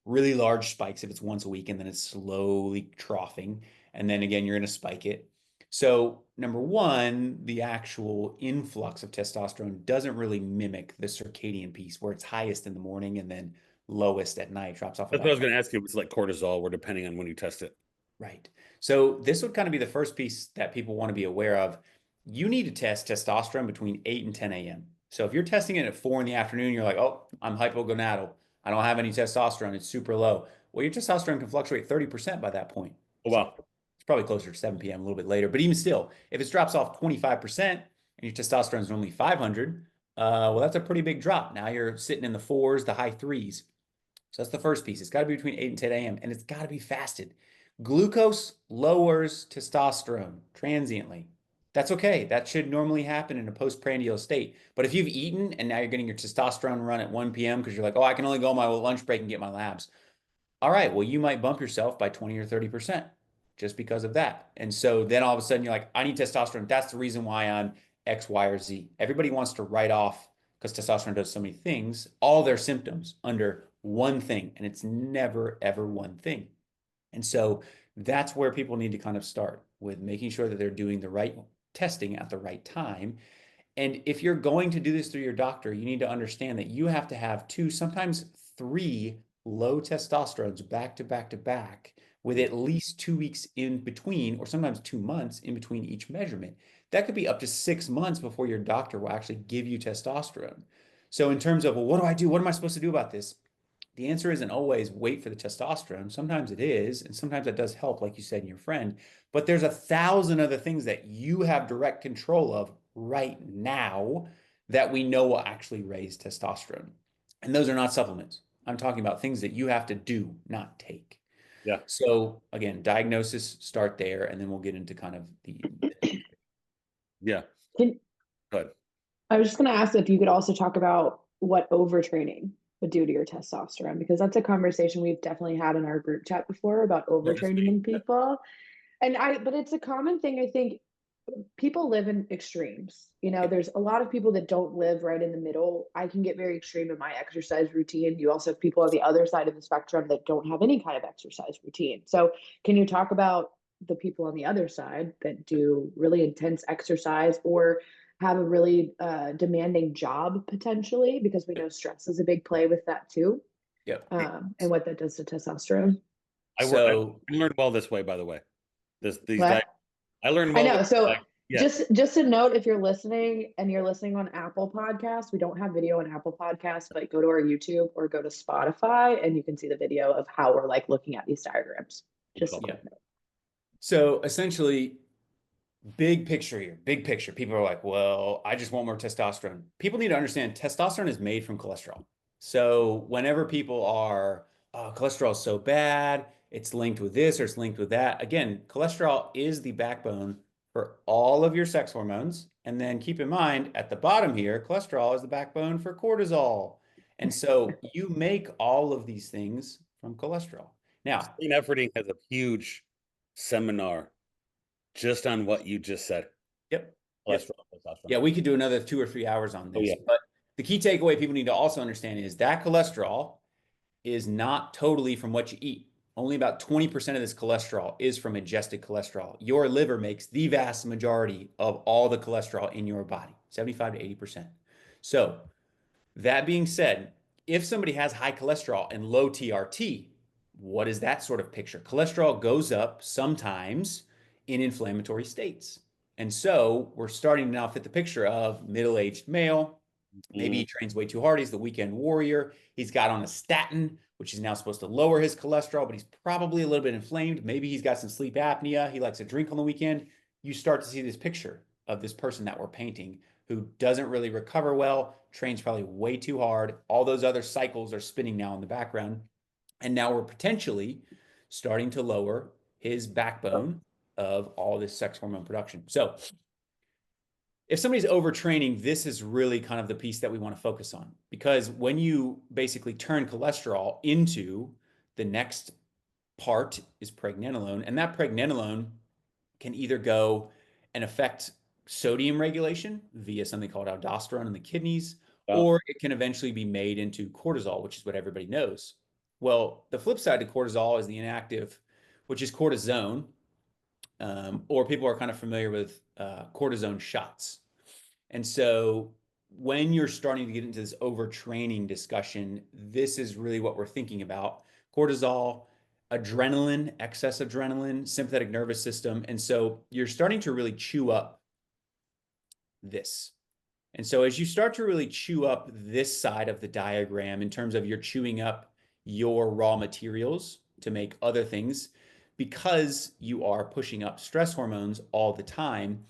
really large spikes if it's once a week, and then it's slowly troughing. And then again, you're going to spike it. So, number one, the actual influx of testosterone doesn't really mimic the circadian piece where it's highest in the morning and then lowest at night, drops off That's what I about was going to ask you. It's like cortisol, where depending on when you test it. right. So, this would kind of be the first piece that people want to be aware of. You need to test testosterone between 8 and 10 a.m. So, if you're testing it at 4 in the afternoon, you're like, oh, I'm hypogonadal. I don't have any testosterone. It's super low. Well, your testosterone can fluctuate 30% by that point. Oh, wow. It's probably closer to 7 p.m., a little bit later. But even still, if it drops off 25% and your testosterone is only 500, well, that's a pretty big drop. Now you're sitting in the fours, the high threes. So that's the first piece. It's got to be between 8 and 10 a.m. and it's got to be fasted. Glucose lowers testosterone transiently. That's okay. That should normally happen in a postprandial state. But if you've eaten and now you're getting your testosterone run at 1 p.m. because you're like, oh, I can only go on my lunch break and get my labs. All right, well, you might bump yourself by 20 or 30% just because of that. And so then all of a sudden you're like, I need testosterone. That's the reason why I'm X, Y, or Z. Everybody wants to write off, because testosterone does so many things, all their symptoms under one thing. And it's never, ever one thing. And so that's where people need to kind of start with making sure that they're doing the right testing at the right time. And if you're going to do this through your doctor, you need to understand that you have to have two, sometimes three low testosterones back to back to back with at least 2 weeks in between, or sometimes 2 months in between each measurement. That could be up to 6 months before your doctor will actually give you testosterone. So in terms of, well, what do I do? What am I supposed to do about this? The answer isn't always wait for the testosterone. Sometimes it is, and sometimes that does help, like you said in your friend. But there's 1,000 other things that you have direct control of right now that we know will actually raise testosterone. And those are not supplements. I'm talking about things that you have to do, not take. Yeah. So again, diagnosis, start there, and then we'll get into kind of the Yeah. Can, Good. I was just going to ask if you could also talk about what overtraining would do to your testosterone, because that's a conversation we've definitely had in our group chat before about overtraining in people. But it's a common thing. I think people live in extremes. There's a lot of people that don't live right in the middle. I can get very extreme in my exercise routine. You also have people on the other side of the spectrum that don't have any kind of exercise routine. So can you talk about the people on the other side that do really intense exercise or have a really demanding job potentially, because we know stress is a big play with that too, Yep. and what that does to testosterone? I learned well this way, by the way. I learned well. I know. So yeah. just a note, if you're listening and you're listening on Apple Podcasts, we don't have video on Apple Podcasts, but go to our YouTube or go to Spotify and you can see the video of how we're like looking at these diagrams. Just a quick note. So essentially, big picture here, big picture. People are like, well, I just want more testosterone. People need to understand testosterone is made from cholesterol. So whenever people are, oh, cholesterol is so bad, it's linked with this or it's linked with that. Again, cholesterol is the backbone for all of your sex hormones. And then keep in mind at the bottom here, cholesterol is the backbone for cortisol. And so you make all of these things from cholesterol. Now, Clean Efforting has a huge seminar just on what you just said. Yep. Cholesterol. Yeah, we could do another 2 or 3 hours on this. Oh, yeah. But the key takeaway people need to also understand is that cholesterol is not totally from what you eat. Only about 20% of this cholesterol is from ingested cholesterol. Your liver makes the vast majority of all the cholesterol in your body, 75 to 80%. So that being said, if somebody has high cholesterol and low TRT, what is that sort of picture? Cholesterol goes up sometimes in inflammatory states. And so we're starting to now fit the picture of middle-aged male. Maybe he trains way too hard. He's the weekend warrior. He's got on a statin, which is now supposed to lower his cholesterol, but he's probably a little bit inflamed. Maybe he's got some sleep apnea. He likes to drink on the weekend. You start to see this picture of this person that we're painting who doesn't really recover well, trains probably way too hard. All those other cycles are spinning now in the background. And now we're potentially starting to lower his backbone of all this sex hormone production. So if somebody's overtraining, this is really kind of the piece that we want to focus on, because when you basically turn cholesterol into the next part is pregnenolone, and that pregnenolone can either go and affect sodium regulation via something called aldosterone in the kidneys, or it can eventually be made into cortisol, which is what everybody knows. Well, the flip side to cortisol is the inactive, which is cortisone, or people are kind of familiar with cortisone shots. And so when you're starting to get into this overtraining discussion, this is really what we're thinking about. Cortisol, adrenaline, excess adrenaline, sympathetic nervous system. And so you're starting to really chew up this. And so as you start to really chew up this side of the diagram in terms of you're chewing up your raw materials to make other things, because you are pushing up stress hormones all the time,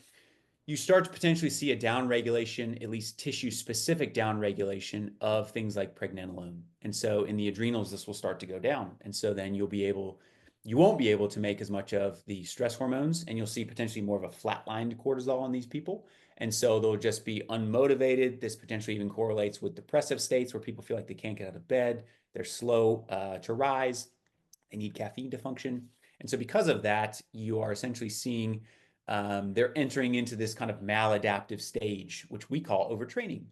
you start to potentially see a downregulation, at least tissue-specific downregulation of things like pregnenolone. And so in the adrenals, this will start to go down. And so then you won't be able to make as much of the stress hormones, and you'll see potentially more of a flatlined cortisol in these people. And so they'll just be unmotivated. This potentially even correlates with depressive states where people feel like they can't get out of bed. They're slow to rise. They need caffeine to function. And so because of that, you are essentially seeing they're entering into this kind of maladaptive stage, which we call overtraining.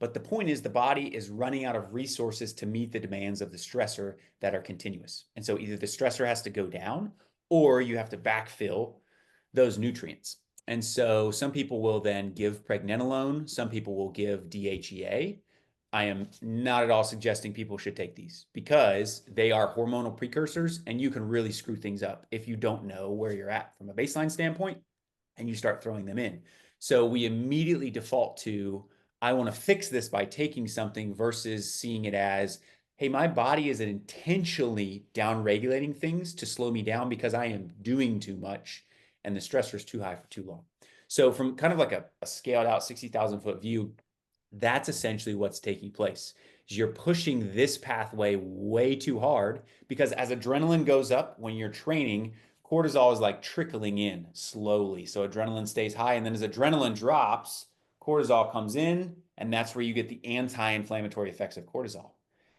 But the point is the body is running out of resources to meet the demands of the stressor that are continuous. And so either the stressor has to go down or you have to backfill those nutrients. And so some people will then give pregnenolone, some people will give DHEA. I am not at all suggesting people should take these because they are hormonal precursors and you can really screw things up if you don't know where you're at from a baseline standpoint and you start throwing them in. So we immediately default to, I want to fix this by taking something versus seeing it as, hey, my body is intentionally down-regulating things to slow me down because I am doing too much and the stressor is too high for too long. So from kind of like a scaled out 60,000 foot view, that's essentially what's taking place. You're pushing this pathway way too hard because as adrenaline goes up when you're training, cortisol is like trickling in slowly. So adrenaline stays high. And then as adrenaline drops, cortisol comes in, and that's where you get the anti-inflammatory effects of cortisol.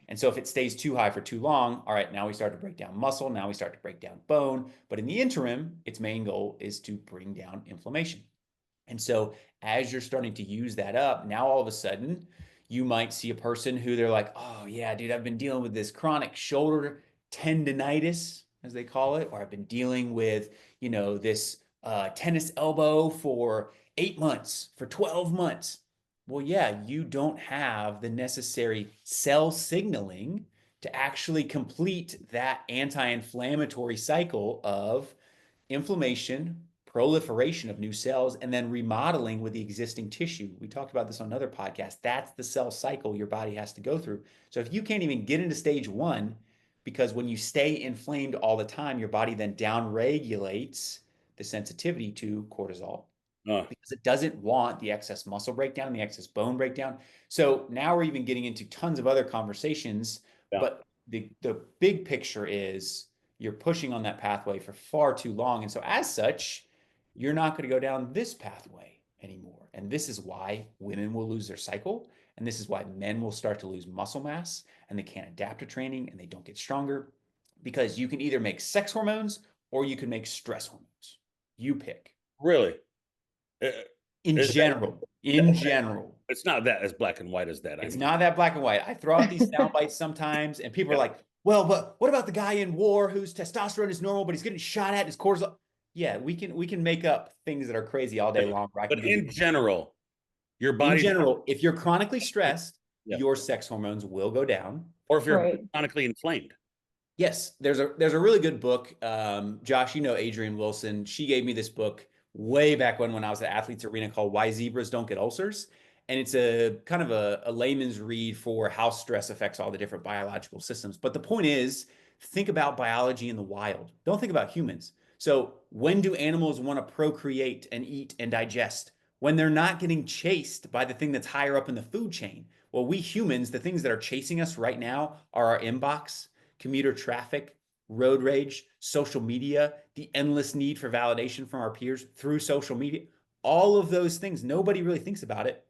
And so if it stays too high for too long, all right, now we start to break down muscle. Now we start to break down bone. But in the interim, its main goal is to bring down inflammation. And so as you're starting to use that up, now all of a sudden you might see a person who they're like, oh yeah, dude, I've been dealing with this chronic shoulder tendonitis, as they call it, or I've been dealing with, this tennis elbow for 8 months, for 12 months. Well, yeah, you don't have the necessary cell signaling to actually complete that anti-inflammatory cycle of inflammation, proliferation of new cells, and then remodeling with the existing tissue. We talked about this on another podcast. That's the cell cycle your body has to go through. So if you can't even get into stage one, because when you stay inflamed all the time, your body then downregulates the sensitivity to cortisol because it doesn't want the excess muscle breakdown and the excess bone breakdown. So now we're even getting into tons of other conversations, but the big picture is you're pushing on that pathway for far too long. And so as such, you're not going to go down this pathway anymore. And this is why women will lose their cycle. And this is why men will start to lose muscle mass and they can't adapt to training and they don't get stronger because you can either make sex hormones or you can make stress hormones. You pick. Really? In general. It's not that as black and white as that. It's not that black and white. I throw out these sound bites sometimes and people are like, well, but what about the guy in war whose testosterone is normal, but he's getting shot at his cortisol? Yeah, we can make up things that are crazy all day long. But in general, your body. In general, if you're chronically stressed, your sex hormones will go down. Or if you're chronically inflamed. Yes, there's a really good book. Josh, Adrienne Wilson. She gave me this book way back when I was at Athletes Arena called Why Zebras Don't Get Ulcers. And it's a kind of a layman's read for how stress affects all the different biological systems. But the point is, think about biology in the wild. Don't think about humans. So when do animals want to procreate and eat and digest? when they're not getting chased by the thing that's higher up in the food chain. Well, we humans, the things that are chasing us right now are our inbox, commuter traffic, road rage, social media, the endless need for validation from our peers through social media. All of those things, nobody really thinks about it.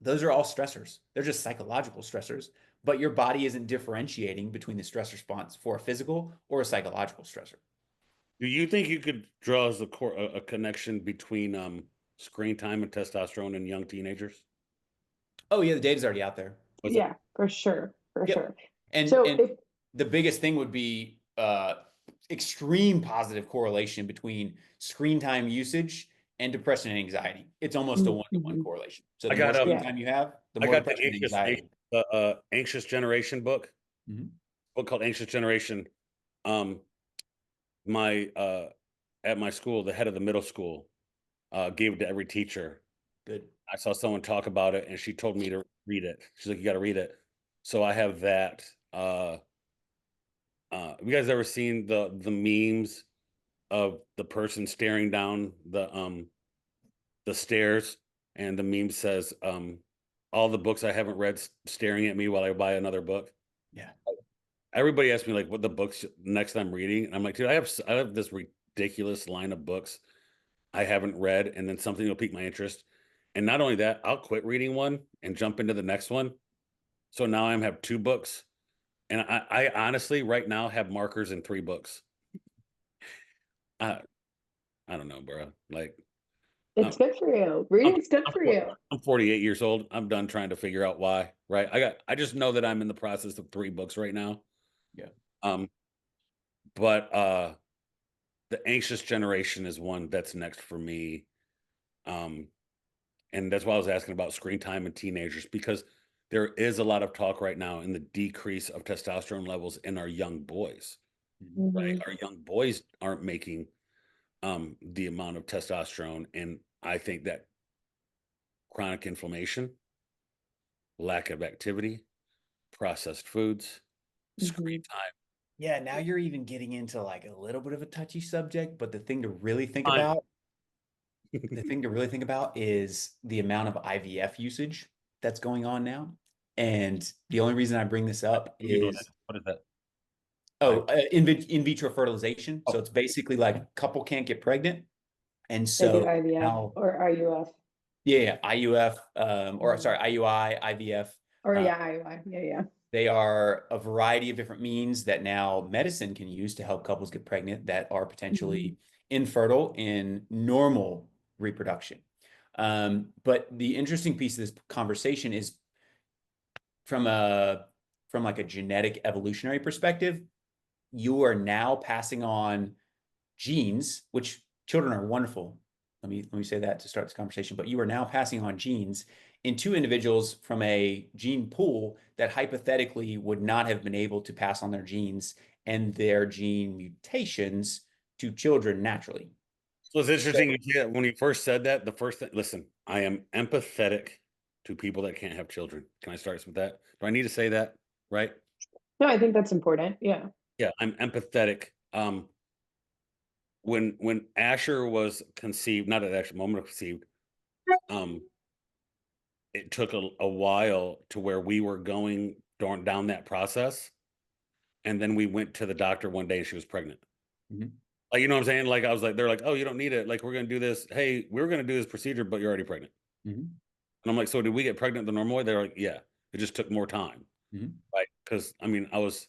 Those are all stressors. They're just psychological stressors, but your body isn't differentiating between the stress response for a physical or a psychological stressor. Do you think you could draw as a connection between screen time and testosterone in young teenagers? Oh yeah, the data's already out there. What's Yeah, for sure. For Yep. sure. And So and if the biggest thing would be extreme positive correlation between screen time usage and depression and anxiety. It's almost a one-to-one Mhm. correlation. So I the more got screen Yeah. time you have, the I more got the depression and anxiety. anxious generation book. Mhm. Book called Anxious Generation. Um, my at my school, the head of the middle school gave it to every teacher. Good. I saw someone talk about it, and she told me to read it. She's like, "You got to read it." So I have that. Have you guys ever seen the memes of the person staring down the stairs, and the meme says, "All the books I haven't read staring at me while I buy another book." Yeah. Everybody asks me like what the books next I'm reading, and I'm like, dude, I have this ridiculous line of books I haven't read, and then something will pique my interest. And not only that, I'll quit reading one and jump into the next one. So now I have 2 books. And I honestly right now have markers in 3 books. I I don't know, bro. Like it's I'm good for you. I'm Reading's good I'm, for for- you. I'm 48 years old. I'm done trying to figure out why. Right. I just know that I'm in the process of 3 books right now. Yeah. Um, but the anxious generation is one that's next for me. Um, and that's why I was asking about screen time in teenagers, because there is a lot of talk right now in the decrease of testosterone levels in our young boys. Mhm. Right, Mhm. our young boys aren't making the amount of testosterone, and I think that chronic inflammation, lack of activity, processed foods, screen Mhm. Yeah, now you're even getting into like a little bit of a touchy subject, but the thing to really think time. about, is the amount of IVF usage that's going on now. And the only reason I bring this up is What is that? in vitro fertilization. Oh, So it's basically like a couple can't get pregnant. And They do so IVF now, or IUF. yeah, IUF, or Mhm. sorry, IUI, IVF. Or uh, yeah, IUI. Yeah, yeah. They are a variety of different means that now medicine can use to help couples get pregnant that are Mhm. potentially infertile in normal reproduction. But the interesting piece of this conversation is from like a genetic evolutionary perspective, you are now passing on genes, which children are wonderful. Let me say that to start this conversation. But you are now passing on genes in 2 individuals from a gene pool that hypothetically would not have been able to pass on their genes and their gene mutations to children naturally. so it's So interesting. When you first said that, the first thing, listen, I am empathetic to people that can't have children. Can I start with that? Do I need to say that? Right? No, I think that's important. Yeah. Yeah, I'm empathetic. When Asher was conceived, not at the actual moment of conceived, um, it took a while to where we were going down that process. And then we went to the doctor one day and she was pregnant. Mhm. Like, you know what I'm saying? Like, I was like, they're like, oh, you don't need it. Like, we're going to do this. Hey, we were going to do this procedure, but you're already pregnant. Mhm. And I'm like, so did we get pregnant the normal way? They're like, yeah, it just took more time. Mhm. Right. Because, I mean, I was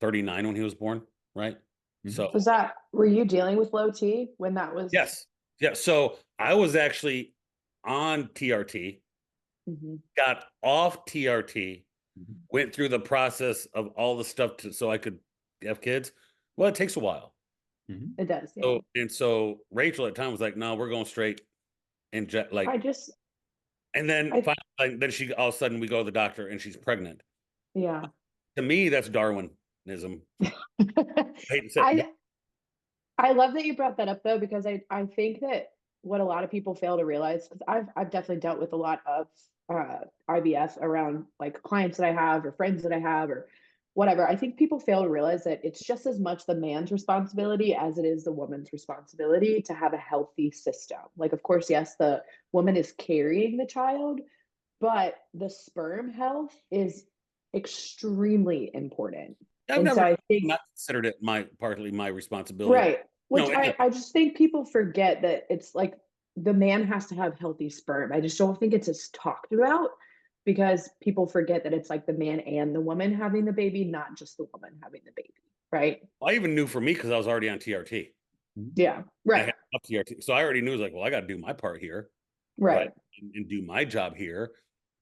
39 when he was born. Right. Mhm. So, Were you dealing with low T when that was? yes. Yeah. So I was actually on TRT, Mhm. got off TRT, Mhm. went through the process of all the stuff so I could have kids. Well, it takes a while. Mhm. It does. Yeah. So Rachel at the time was like, no, we're going straight and jet I like, just, and then I, finally, like, then she all of a sudden we go to the doctor and she's pregnant. yeah. To me, that's Darwinism. I hate to say it, but I, I love that you brought that up though, because I think that what a lot of people fail to realize, because I've definitely dealt with a lot of IVF around like clients that I have or friends that I have or whatever. I think people fail to realize that it's just as much the man's responsibility as it is the woman's responsibility to have a healthy system. Like, of course, yes, the woman is carrying the child, but the sperm health is extremely important. I've And so never I think, not considered it partly my responsibility. right, which No, I just think people forget that it's like the man has to have healthy sperm. I just don't think it's as talked about because people forget that it's like the man and the woman having the baby, not just the woman having the baby, right? I even knew for me because I was already on TRT. Yeah, I right, had up TRT, so I already knew, it was like, well, I got to do my part here, right, right, and do my job here.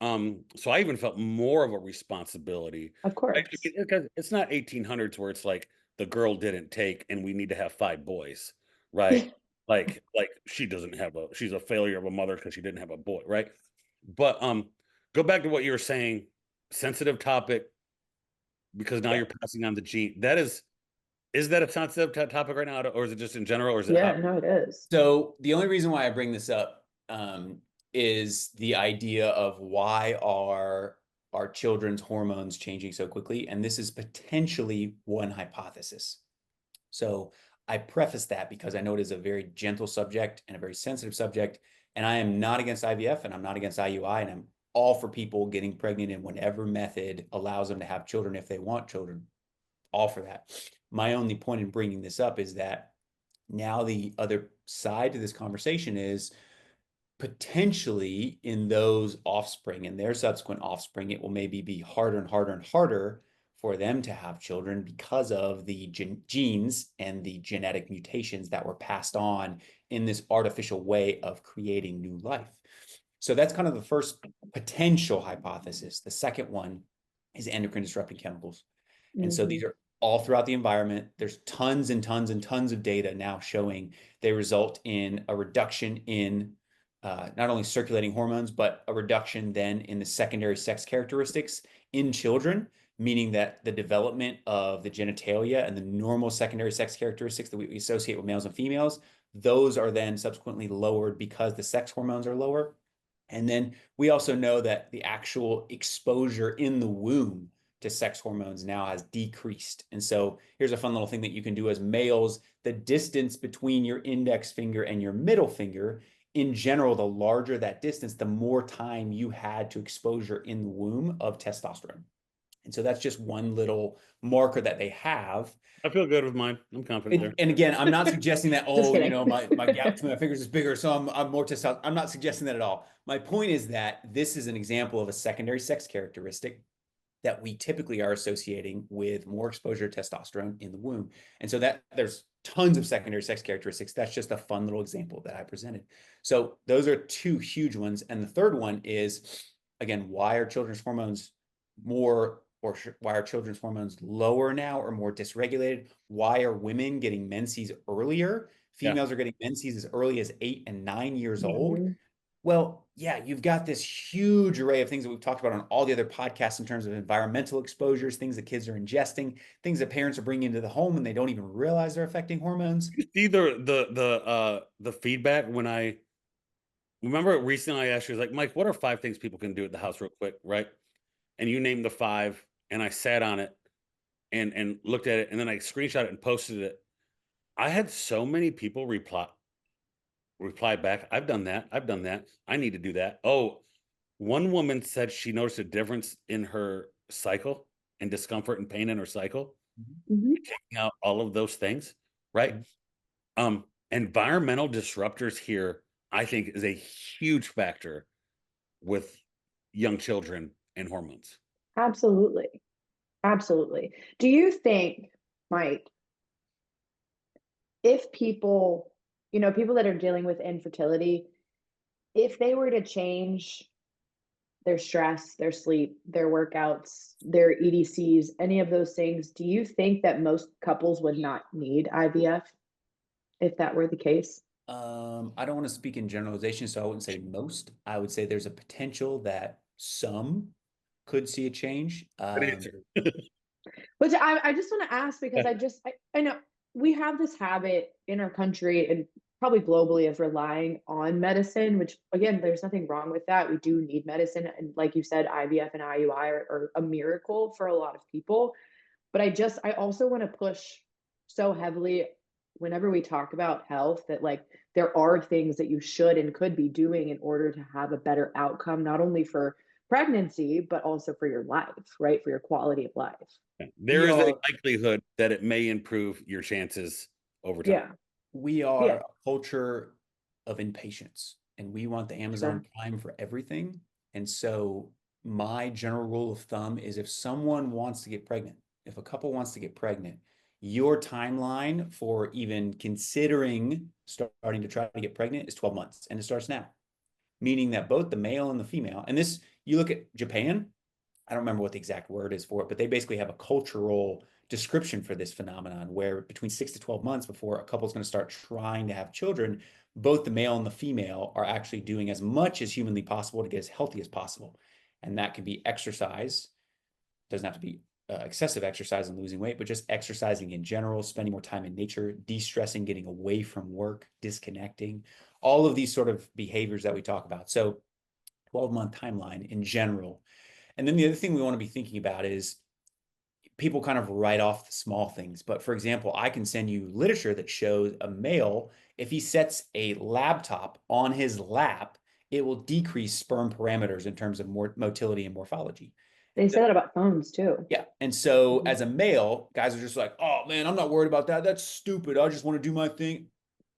So I even felt more of a responsibility. of Right? course. Because it's not 1800s where it's like the girl didn't take and we need to have 5 boys, right? Like she doesn't have she's a failure of a mother because she didn't have a boy, right? But go back to what you were saying, sensitive topic, because now Yeah, you're passing on the gene. Is that a sensitive topic right now, or is it just in general, or is it how? yeah, no, it is. So the only reason why I bring this up is the idea of why are our children's hormones changing so quickly, and this is potentially one hypothesis. So I preface that because I know it is a very gentle subject and a very sensitive subject, and I am not against IVF and I'm not against IUI, and I'm all for people getting pregnant in whatever method allows them to have children if they want children. All for that. My only point in bringing this up is that now the other side to this conversation is potentially in those offspring and their subsequent offspring, it will maybe be harder and harder and harder for them to have children because of the genes and the genetic mutations that were passed on in this artificial way of creating new life. So that's kind of the first potential hypothesis. The second one is endocrine disrupting chemicals. And so these Mhm. are all throughout the environment. There's tons and tons and tons of data now showing they result in a reduction in not only circulating hormones, but a reduction then in the secondary sex characteristics in children, meaning that the development of the genitalia and the normal secondary sex characteristics that we associate with males and females, those are then subsequently lowered because the sex hormones are lower. And then we also know that the actual exposure in the womb to sex hormones now has decreased. And so here's a fun little thing that you can do as males. The distance between your index finger and your middle finger, in general, the larger that distance, the more time you had to exposure in the womb of testosterone. And so that's just one little marker that they have. I feel good with mine. I'm confident there. And again, I'm not suggesting that, Just oh, you kidding. know, my gap between my fingers is bigger, so I'm more testosterone. I'm not suggesting that at all. My point is that this is an example of a secondary sex characteristic that we typically are associating with more exposure to testosterone in the womb. And so that there's tons of secondary sex characteristics. That's just a fun little example that I presented. So those are two huge ones. And the third one is, again, why are children's hormones more, or why are children's hormones lower now or more dysregulated? Why are women getting menses earlier? Yeah. Females are getting menses as early as 8 and 9 years old. Mhm. Well, yeah, you've got this huge array of things that we've talked about on all the other podcasts in terms of environmental exposures, things that kids are ingesting, things that parents are bringing into the home and they don't even realize they're affecting hormones. You see the feedback when I remember recently I asked you, like, Mike, what are 5 things people can do at the house real quick, right? And you named the 5, and I sat on it and looked at it, and then I screenshot it and posted it. I had so many people reply back. I've done that. I've done that. I need to do that. Oh, one woman said she noticed a difference in her cycle and discomfort and pain in her cycle, Mhm. taking out all of those things, right? Environmental disruptors here, I think, is a huge factor with young children and hormones. Absolutely. Absolutely. Do you think, Mike, if people, people that are dealing with infertility, if they were to change their stress, their sleep, their workouts, their EDCs, any of those things, do you think that most couples would not need IVF if that were the case? I don't want to speak in generalization, so I wouldn't say most. I would say there's a potential that some could see a change. Good answer. Which I just want to ask because I know we have this habit in our country and probably globally of relying on medicine, which again, there's nothing wrong with that. We do need medicine. And like you said, IVF and IUI are a miracle for a lot of people. But I also want to push so heavily whenever we talk about health that like there are things that you should and could be doing in order to have a better outcome, not only for pregnancy, but also for your life, right? For your quality of life. There We is a are, likelihood that it may improve your chances over time. Yeah. we Yeah. are a culture of impatience, and we want the Amazon Sure. Prime for everything. And so my general rule of thumb is if someone wants to get pregnant, if a couple wants to get pregnant, your timeline for even considering starting to try to get pregnant is 12 months, and it starts now. Meaning that both the male and the female, and this, you look at Japan, I don't remember what the exact word is for it, but they basically have a cultural description for this phenomenon where between 6 to 12 months before a couple is going to start trying to have children, both the male and the female are actually doing as much as humanly possible to get as healthy as possible. And that can be exercise, doesn't have to be excessive exercise and losing weight, but just exercising in general, spending more time in nature, de-stressing, getting away from work, disconnecting, all of these sort of behaviors that we talk about. So 12-month timeline in general. And then the other thing we want to be thinking about is people kind of write off the small things. But for example, I can send you literature that shows a male, if he sets a laptop on his lap, it will decrease sperm parameters in terms of motility and morphology. They say that about phones too. Yeah. And so Mhm. as a male, guys are just like, oh man, I'm not worried about that. That's stupid. I just want to do my thing.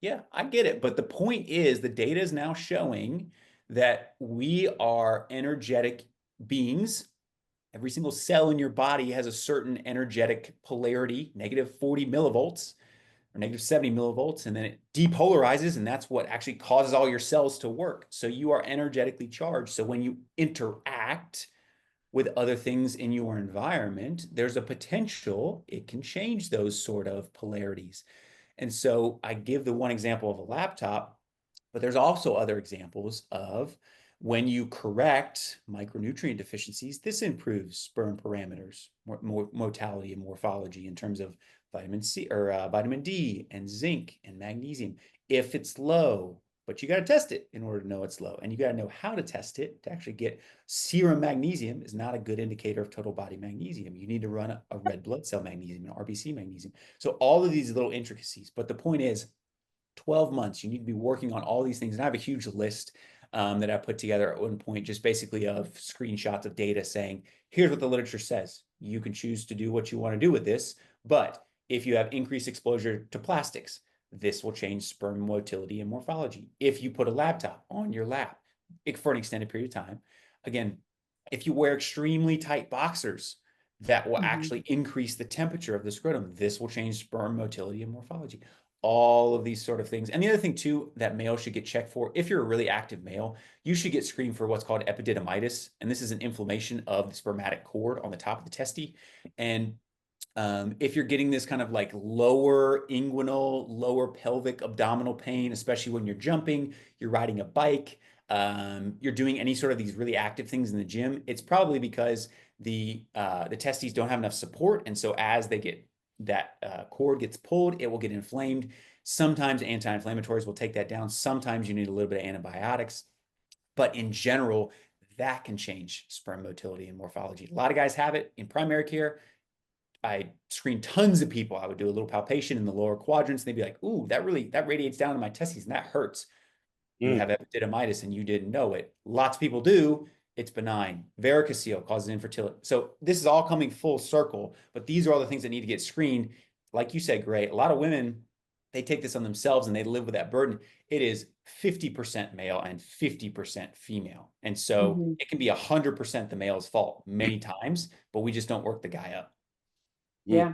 Yeah, I get it. But the point is, the data is now showing that we are energetic beings. Every single cell in your body has a certain energetic polarity, negative 40 millivolts or negative 70 millivolts, and then it depolarizes, and that's what actually causes all your cells to work. So you are energetically charged. So when you interact with other things in your environment, there's a potential it can change those sort of polarities. And so I give the one example of a laptop, but there's also other examples of when you correct micronutrient deficiencies, this improves sperm parameters, motility and morphology in terms of vitamin C or vitamin D and zinc and magnesium. If it's low, but you got to test it in order to know it's low. And you got to know how to test it to actually get serum magnesium is not a good indicator of total body magnesium. You need to run a red blood cell magnesium and RBC magnesium. So all of these little intricacies, but the point is 12 months, you need to be working on all these things. And I have a huge list that I put together at one point, just basically of screenshots of data saying, here's what the literature says. You can choose to do what you want to do with this. But if you have increased exposure to plastics, this will change sperm motility and morphology. If you put a laptop on your lap for an extended period of time, again, if you wear extremely tight boxers, that will actually increase the temperature of the scrotum. This will change sperm motility and morphology. All of these sort of things. And the other thing too, that males should get checked for, if you're a really active male, you should get screened for what's called epididymitis. And this is an inflammation of the spermatic cord on the top of the testes. And if you're getting this kind of like lower inguinal, lower pelvic abdominal pain, especially when you're jumping, you're riding a bike, you're doing any sort of these really active things in the gym, it's probably because the testes don't have enough support. And so as they get that cord gets pulled, it will get inflamed. Sometimes anti-inflammatories will take that down. Sometimes you need a little bit of antibiotics. But in general, that can change sperm motility and morphology. A lot of guys have it in primary care. I screened tons of people. I would do a little palpation in the lower quadrants, and they'd be like, ooh, that radiates down to my testes and that hurts. You have epididymitis and you didn't know it. Lots of people do. It's benign. Varicocele causes infertility. So this is all coming full circle, but these are all the things that need to get screened. Like you said, Gray, a lot of women, they take this on themselves and they live with that burden. It is 50% male and 50% female. And so it can be 100% the male's fault many times, but we just don't work the guy up. Yeah.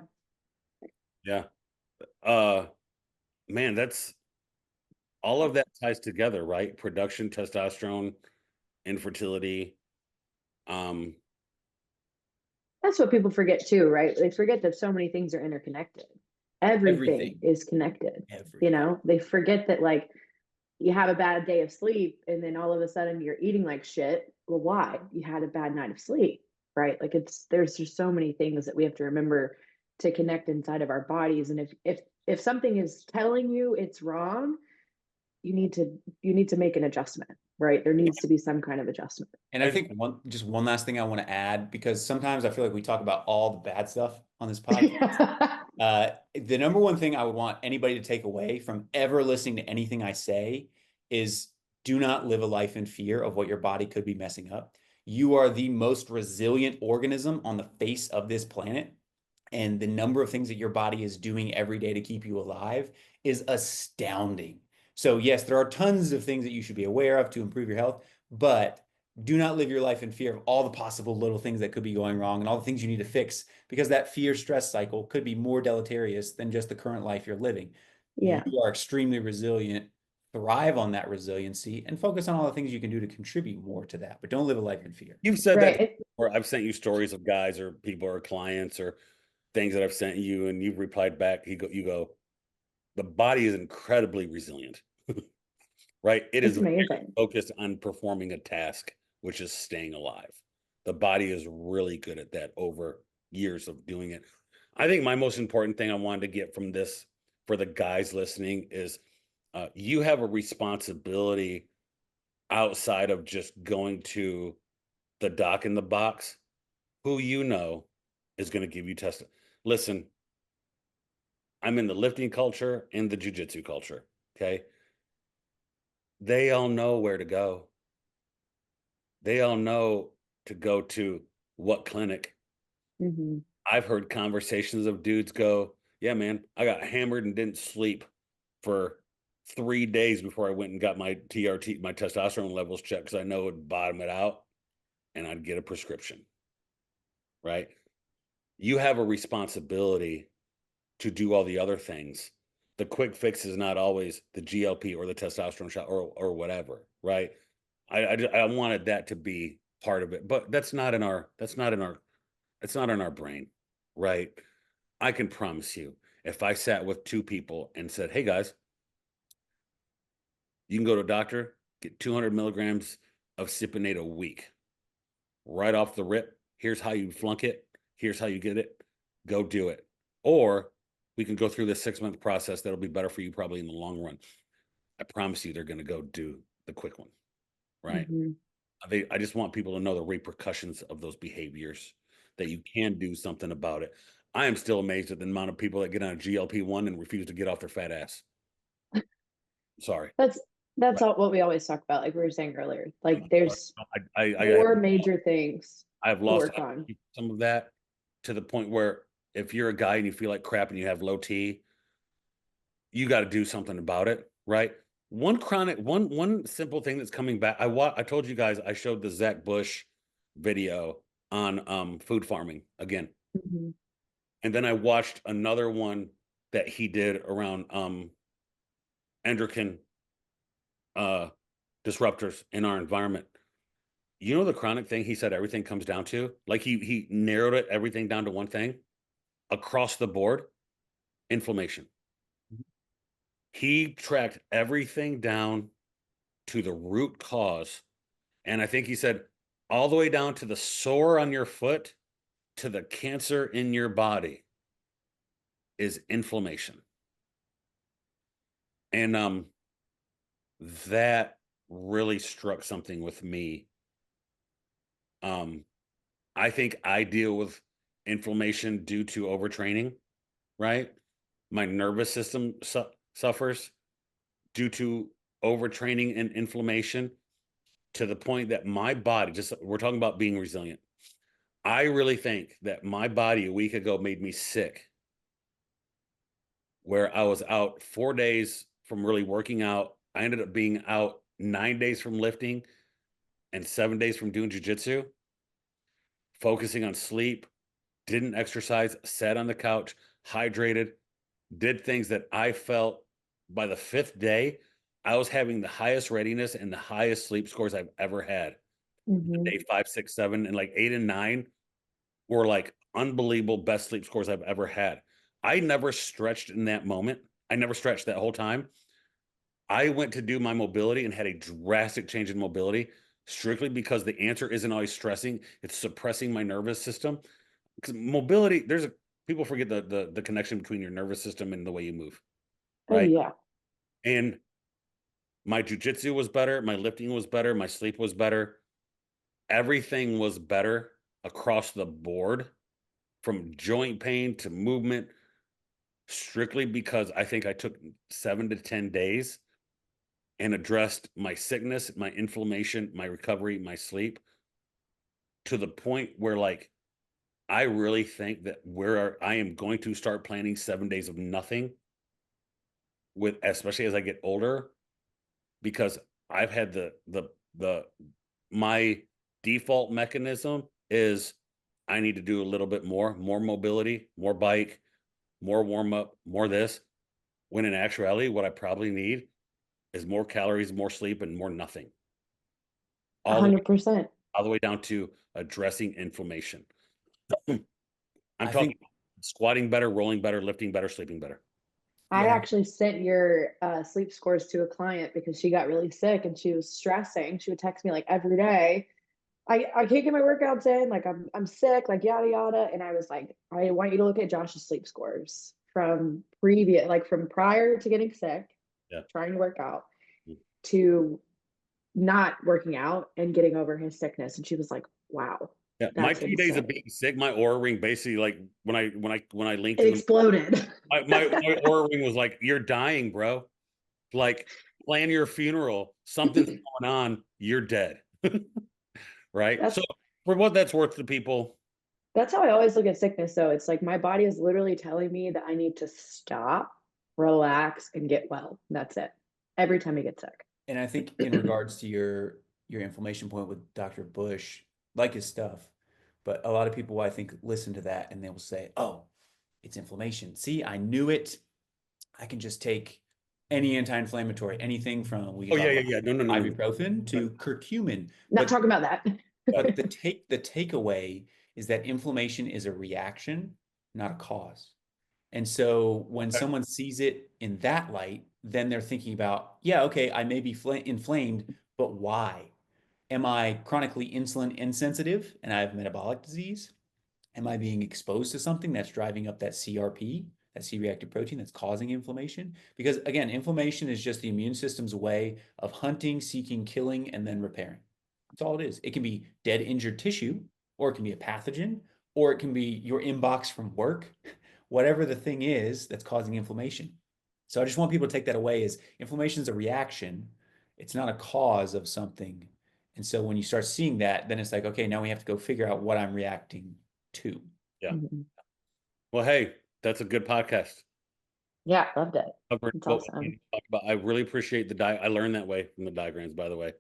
Yeah. Man, that's all of that ties together, right? Production, testosterone, infertility. That's what people forget too, right? They forget that so many things are interconnected. Everything is connected. You know, they forget that like you have a bad day of sleep and then all of a sudden you're eating like shit. Well, why? You had a bad night of sleep, right? Like there's just so many things that we have to remember to connect inside of our bodies. And if something is telling you it's wrong, you need to make an adjustment. right? There needs to be some kind of adjustment. And I think just one last thing I want to add, because sometimes I feel like we talk about all the bad stuff on this podcast. The number one thing I would want anybody to take away from ever listening to anything I say is do not live a life in fear of what your body could be messing up. You are the most resilient organism on the face of this planet. And the number of things that your body is doing every day to keep you alive is astounding. So yes, there are tons of things that you should be aware of to improve your health, but do not live your life in fear of all the possible little things that could be going wrong and all the things you need to fix, because that fear stress cycle could be more deleterious than just the current life you're living. Yeah. You are extremely resilient. Thrive on that resiliency and focus on all the things you can do to contribute more to that, but don't live a life in fear. You've said Right. that, or I've sent you stories of guys or people or clients or things that I've sent you, and you've replied back. You go, the body is incredibly resilient, right? It It's is amazing. focused on performing a task, which is staying alive. The body is really good at that over years of doing it. I think my most important thing I wanted to get from this for the guys listening is you have a responsibility outside of just going to the doc in the box, who you know is going to give you test. Listen, I'm in the lifting culture and the jujitsu culture. Okay. They all know where to go. They all know to go to what clinic. Mm-hmm. I've heard conversations of dudes go, yeah, man, I got hammered and didn't sleep for 3 days before I went and got my TRT, my testosterone levels checked, because I know it would bottom it out and I'd get a prescription. Right. You have a responsibility to do all the other things. The quick fix is not always the GLP or the testosterone shot or whatever, right? I wanted that to be part of it, but it's not in our brain, right? I can promise you, if I sat with two people and said, "Hey guys, you can go to a doctor, get 200 milligrams of Cypionate a week, right off the rip. Here's how you flunk it. Here's how you get it. Go do it." Or we can go through this 6-month process that'll be better for you probably in the long run. I promise you they're going to go do the quick one, right? Mm-hmm. I just want people to know the repercussions of those behaviors, that you can do something about it. I am still amazed at the amount of people that get on a GLP-1 and refuse to get off their fat ass. Sorry. That's Right. all what we always talk about, like we were saying earlier. Like there's I more major things I've to lost work on. some of that, to the point where if you're a guy and you feel like crap and you have low T, you got to do something about it, right? One simple thing that's coming back. I told you guys I showed the Zach Bush video on food farming again. Mm-hmm. And then I watched another one that he did around endocrine disruptors in our environment. You know, the chronic thing he said everything comes down to? Like he narrowed it everything down to one thing across the board: inflammation. He tracked everything down to the root cause. And I think he said all the way down to the sore on your foot to the cancer in your body is inflammation. And that really struck something with me. I think I deal with inflammation due to overtraining, right? My nervous system suffers due to overtraining and inflammation, to the point that my body, just we're talking about being resilient. I really think that my body a week ago made me sick, where I was out 4 days from really working out. I ended up being out 9 days from lifting and 7 days from doing jujitsu, focusing on sleep, didn't exercise, sat on the couch, hydrated, did things that I felt by the 5th day, I was having the highest readiness and the highest sleep scores I've ever had. Mm-hmm. Day 5, 6, 7, and like 8 and 9 were like unbelievable best sleep scores I've ever had. I never stretched in that moment. I never stretched that whole time. I went to do my mobility and had a drastic change in mobility, strictly because the answer isn't always stressing, it's suppressing my nervous system. Because mobility, people forget the connection between your nervous system and the way you move, Oh right? yeah. And My jujitsu was better. My lifting was better. My sleep was better. Everything was better across the board, from joint pain to movement, strictly because I think I took 7 to 10 days and addressed my sickness, my inflammation, my recovery, my sleep, to the point where, like, I really think that I am going to start planning 7 days of nothing, with especially as I get older, because I've had my default mechanism is I need to do a little bit more mobility, more bike, more warm up, more this. When in actuality, what I probably need is more calories, more sleep, and more nothing. All the way, 100%. all the way down to addressing inflammation. I'm I talking think squatting better, rolling better, lifting better, sleeping better. I Yeah. actually sent your sleep scores to a client because she got really sick and she was stressing. She would text me like every day. I can't get my workouts in. Like I'm sick, like yada yada. And I was like, I want you to look at Josh's sleep scores from from prior to getting sick, Yeah. trying to work out, Mm. to not working out and getting over his sickness. And she was like, wow. Yeah, my That's 2 days of insane. being sick, my aura ring basically, like, when I linked It to exploded. my aura ring was like, "You're dying, bro. Like, plan your funeral. Something's going on. You're dead." Right? So, That's for what that's worth to people, That's how I always look at sickness, though. It's like my body is literally telling me that I need to stop, relax, and get well. That's it. Every time I get sick. And I think in regards to your inflammation point with Dr. Bush, like his stuff, but a lot of people I think listen to that and they will say, "Oh, it's inflammation. See, I knew it. I can just take any anti-inflammatory, anything from we can oh talk yeah, yeah, about yeah. No. ibuprofen to curcumin." Not But talking about that. but the takeaway is that inflammation is a reaction, not a cause. And so when Okay. someone sees it in that light, then they're thinking about, yeah, okay, I may be inflamed, but why? Am I chronically insulin insensitive and I have metabolic disease? Am I being exposed to something that's driving up that CRP, that C-reactive protein that's causing inflammation? Because again, inflammation is just the immune system's way of hunting, seeking, killing, and then repairing. That's all it is. It can be dead, injured tissue, or it can be a pathogen, or it can be your inbox from work, whatever the thing is that's causing inflammation. So I just want people to take that away as inflammation is a reaction. It's not a cause of something. And so when you start seeing that, then it's like, okay, now we have to go figure out what I'm reacting to. Yeah. Mhm. Well, hey, that's a good podcast. Yeah, loved it. Covered It's what we awesome. need to talk about. I really appreciate I learned that way from the diagrams, by the way.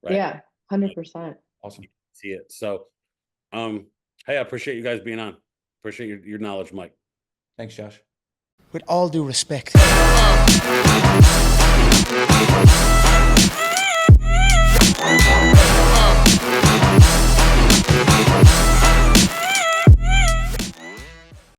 Right? Yeah, 100%. Awesome. See it. So, hey, I appreciate you guys being on. Appreciate your knowledge, Mike. Thanks, Josh. With all due respect.